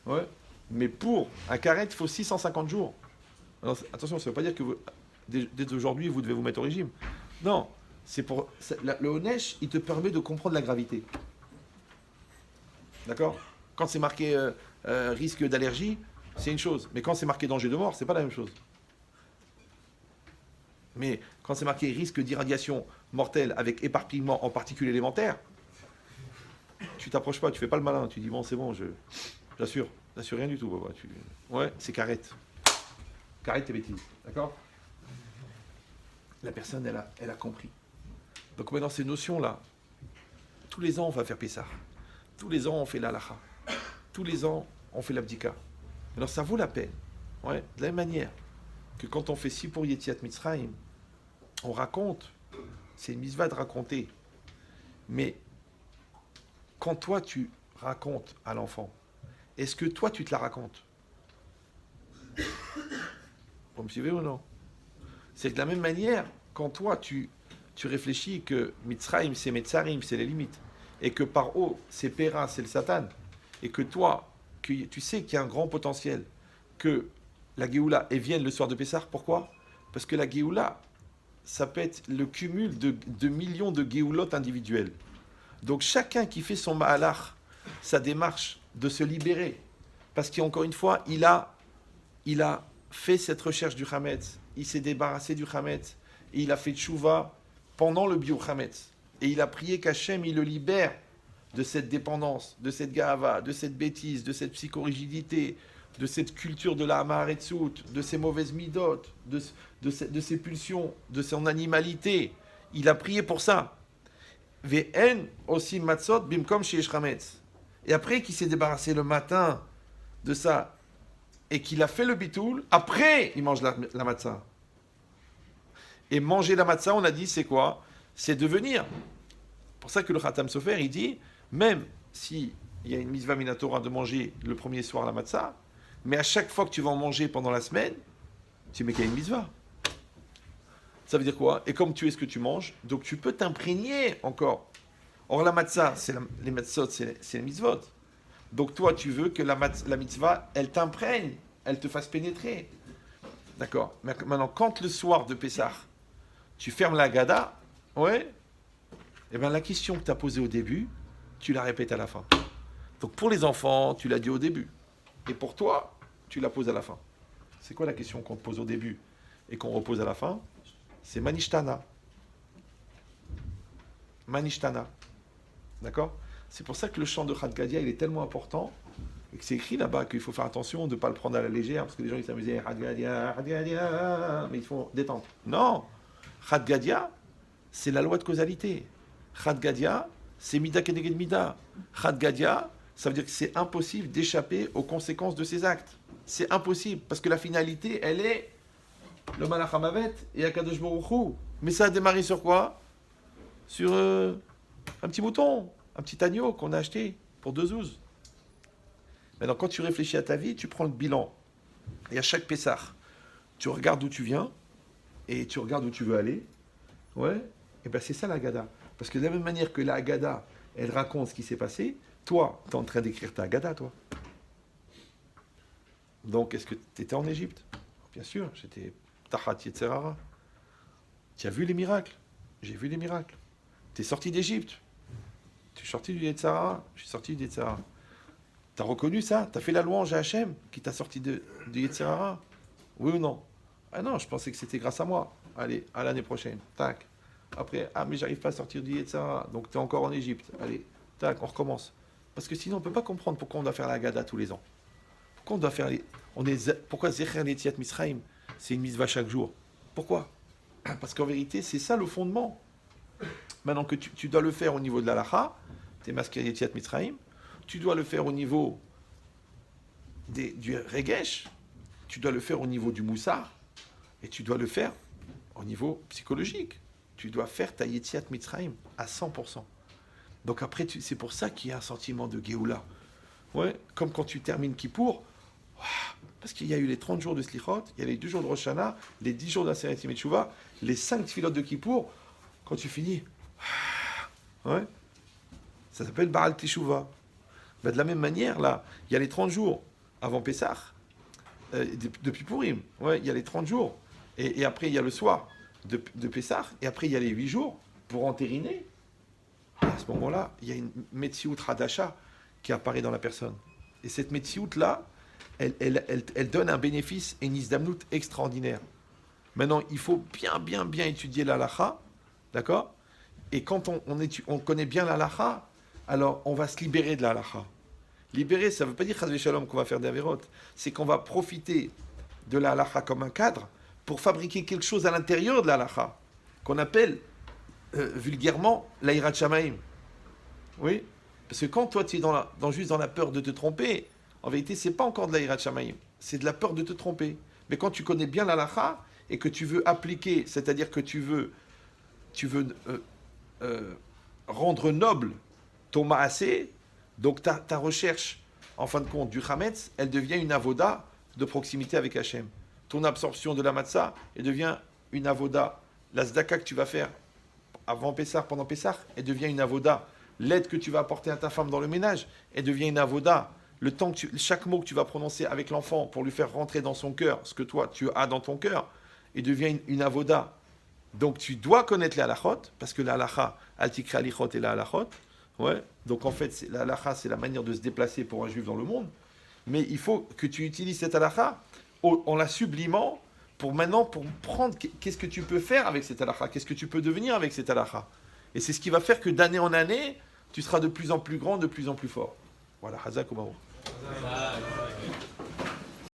Ouais. Mais pour un karet, il faut 650 jours. Alors, attention, ça ne veut pas dire que dès aujourd'hui, vous devez vous mettre au régime. Non, le Honesh, il te permet de comprendre la gravité. D'accord? Quand c'est marqué risque d'allergie, c'est une chose. Mais quand c'est marqué danger de mort, c'est pas la même chose. Mais quand c'est marqué risque d'irradiation mortelle avec éparpillement en particules élémentaires, tu t'approches pas, tu fais pas le malin. Tu dis bon, c'est bon, j'assure rien du tout. Ouais, c'est carrette. Qu'arrête tes bêtises. D'accord? La personne, elle a compris. Donc maintenant, ces notions-là, tous les ans, on va faire Pessah. Tous les ans, on fait l'Alacha. Tous les ans, on fait l'Abdika. Alors, ça vaut la peine. Ouais, de la même manière que quand on fait si pour Yetziat Mitzrayim, on raconte, c'est une mitzvah de raconter. Mais quand toi, tu racontes à l'enfant, est-ce que toi, tu te la racontes? Vous me suivez ou non? C'est de la même manière, quand toi, tu réfléchis que Mitzrayim, c'est Metzarim, c'est les limites, et que par haut, c'est Péra, c'est le Satan, et que toi, tu sais qu'il y a un grand potentiel, que la Géoula vienne le soir de Pessah. Pourquoi? Parce que la Géoula, ça peut être le cumul de millions de Géoulotes individuelles. Donc chacun qui fait son Ma'alach, sa démarche de se libérer, parce qu'encore une fois, il a fait cette recherche du Hametz, il s'est débarrassé du Hametz, et il a fait tchouva pendant le Biur Hametz. Et il a prié qu'Hachem, il le libère de cette dépendance, de cette gava, de cette bêtise, de cette psychorigidité, de cette culture de la Hamaretzout, de ces mauvaises midotes, de ses pulsions, de son animalité. Il a prié pour ça. Ve'en aussi matzot bimkom sheyesh chametz. Et après qu'il s'est débarrassé le matin de ça, et qu'il a fait le bitoul, après il mange la matzah. Et manger la matzah, on a dit, c'est quoi? C'est devenir. C'est pour ça que le Khatam Sofer, il dit, même s'il y a une mitzvah minatora de manger le premier soir la matzah, mais à chaque fois que tu vas en manger pendant la semaine, tu mets qu'il y a une mitzvah. Ça veut dire quoi? Et comme tu es ce que tu manges, donc tu peux t'imprégner encore. Or la matzah, les matzot, c'est les mitzvot. Donc toi, tu veux que la mitzvah, elle t'imprègne, elle te fasse pénétrer. D'accord? Mais maintenant, quand le soir de Pessah, tu fermes la Haggadah, ouais, et bien la question que tu as posée au début, tu la répètes à la fin. Donc pour les enfants, tu l'as dit au début. Et pour toi, tu la poses à la fin. C'est quoi la question qu'on te pose au début et qu'on repose à la fin? C'est Manishtana. Manishtana. D'accord? C'est pour ça que le chant de Chad Gadia, il est tellement important, et que c'est écrit là-bas qu'il faut faire attention de ne pas le prendre à la légère, parce que les gens ils s'amusaient, Chad Gadia, mais il faut détendre. Non! Chad Gadia, c'est la loi de causalité. Chad Gadia, c'est Mida Keneged Mida. Chad Gadia, ça veut dire que c'est impossible d'échapper aux conséquences de ses actes. C'est impossible, parce que la finalité, elle est le Malach HaMavet et Akadosh Baruch Hu. Mais ça a démarré sur quoi? Sur un petit mouton, un petit agneau qu'on a acheté pour 2 zouz. Maintenant, quand tu réfléchis à ta vie, tu prends le bilan. Et à chaque Pessah, tu regardes d'où tu viens et tu regardes où tu veux aller. Ouais, et bien c'est ça la Haggadah. Parce que de la même manière que la Haggadah, elle raconte ce qui s'est passé, toi, tu es en train d'écrire ta Haggadah, toi. Donc, est-ce que tu étais en Égypte? Bien sûr, j'étais Tachat Yetzerara. Tu as vu les miracles? J'ai vu les miracles. Tu es sorti d'Égypte. Tu es sorti du Yetzerara. Je suis sorti du Yetzerara. Tu as reconnu ça? Tu as fait la louange à Hachem qui t'a sorti du Yetzerara? Oui ou non? Ah non, je pensais que c'était grâce à moi. Allez, à l'année prochaine. Tac. Après, ah mais j'arrive pas à sortir du Yetzerara. Donc tu es encore en Égypte. Allez, tac, on recommence. Parce que sinon, on ne peut pas comprendre pourquoi on doit faire la Haggadah tous les ans. Pourquoi on doit faire pourquoi Zecher Yetziat Mitzrayim, c'est une mitzvah chaque jour? Pourquoi? Parce qu'en vérité, c'est ça le fondement. Maintenant que tu dois le faire au niveau de l'Alacha, t'es masqué Yetziat Mitzrayim, tu dois le faire au niveau du Regesh, tu dois le faire au niveau du Moussar, et tu dois le faire au niveau psychologique. Tu dois faire ta Yetziat Mitzrayim à 100%. Donc après, c'est pour ça qu'il y a un sentiment de Géoula. Ouais, comme quand tu termines Kippour, parce qu'il y a eu les 30 jours de Slichot, il y a les 2 jours de Rosh Hashanah, les 10 jours d'Aseret Yemei Teshuvah, les 5 tfilotes de Kippour, quand tu finis, ouais, ça s'appelle Baal Teshuvah. Ben de la même manière, là, il y a les 30 jours avant Pessah, depuis Purim, ouais, il y a les 30 jours, et après il y a le soir de Pessah, et après il y a les 8 jours pour entériner. Et à ce moment-là, il y a une Metsiout Hadasha qui apparaît dans la personne. Et cette Metsiout-là, elle donne un bénéfice et une isdamnout extraordinaire. Maintenant, il faut bien étudier l'alacha, d'accord? Et quand on connaît bien l'alacha, alors on va se libérer de l'alacha. Libérer, ça ne veut pas dire Chas v'Shalom qu'on va faire des avérotes, c'est qu'on va profiter de la halakha comme un cadre pour fabriquer quelque chose à l'intérieur de la halakha, qu'on appelle vulgairement la hirat shamaim. Oui, parce que quand toi tu es juste dans la peur de te tromper, en vérité c'est pas encore de la hirat shamaim, c'est de la peur de te tromper. Mais quand tu connais bien la halakha et que tu veux appliquer, c'est-à-dire que tu veux rendre noble ton ma'aseh, donc ta recherche, en fin de compte, du chametz, elle devient une avoda de proximité avec Hachem. Ton absorption de la matzah, elle devient une avoda. La zdaka que tu vas faire avant Pessah, pendant Pessah, elle devient une avoda. L'aide que tu vas apporter à ta femme dans le ménage, elle devient une avoda. Le temps que chaque mot que tu vas prononcer avec l'enfant pour lui faire rentrer dans son cœur, ce que toi tu as dans ton cœur, il devient une avoda. Donc tu dois connaître les halachot, parce que la halacha, al-tikra alichot et la halachot. Ouais. Donc en fait, la halacha, c'est la manière de se déplacer pour un juif dans le monde. Mais il faut que tu utilises cette halacha en la sublimant pour prendre qu'est-ce que tu peux faire avec cette halacha, qu'est-ce que tu peux devenir avec cette halacha. Et c'est ce qui va faire que d'année en année, tu seras de plus en plus grand, de plus en plus fort. Voilà, Hazak ou Marouf.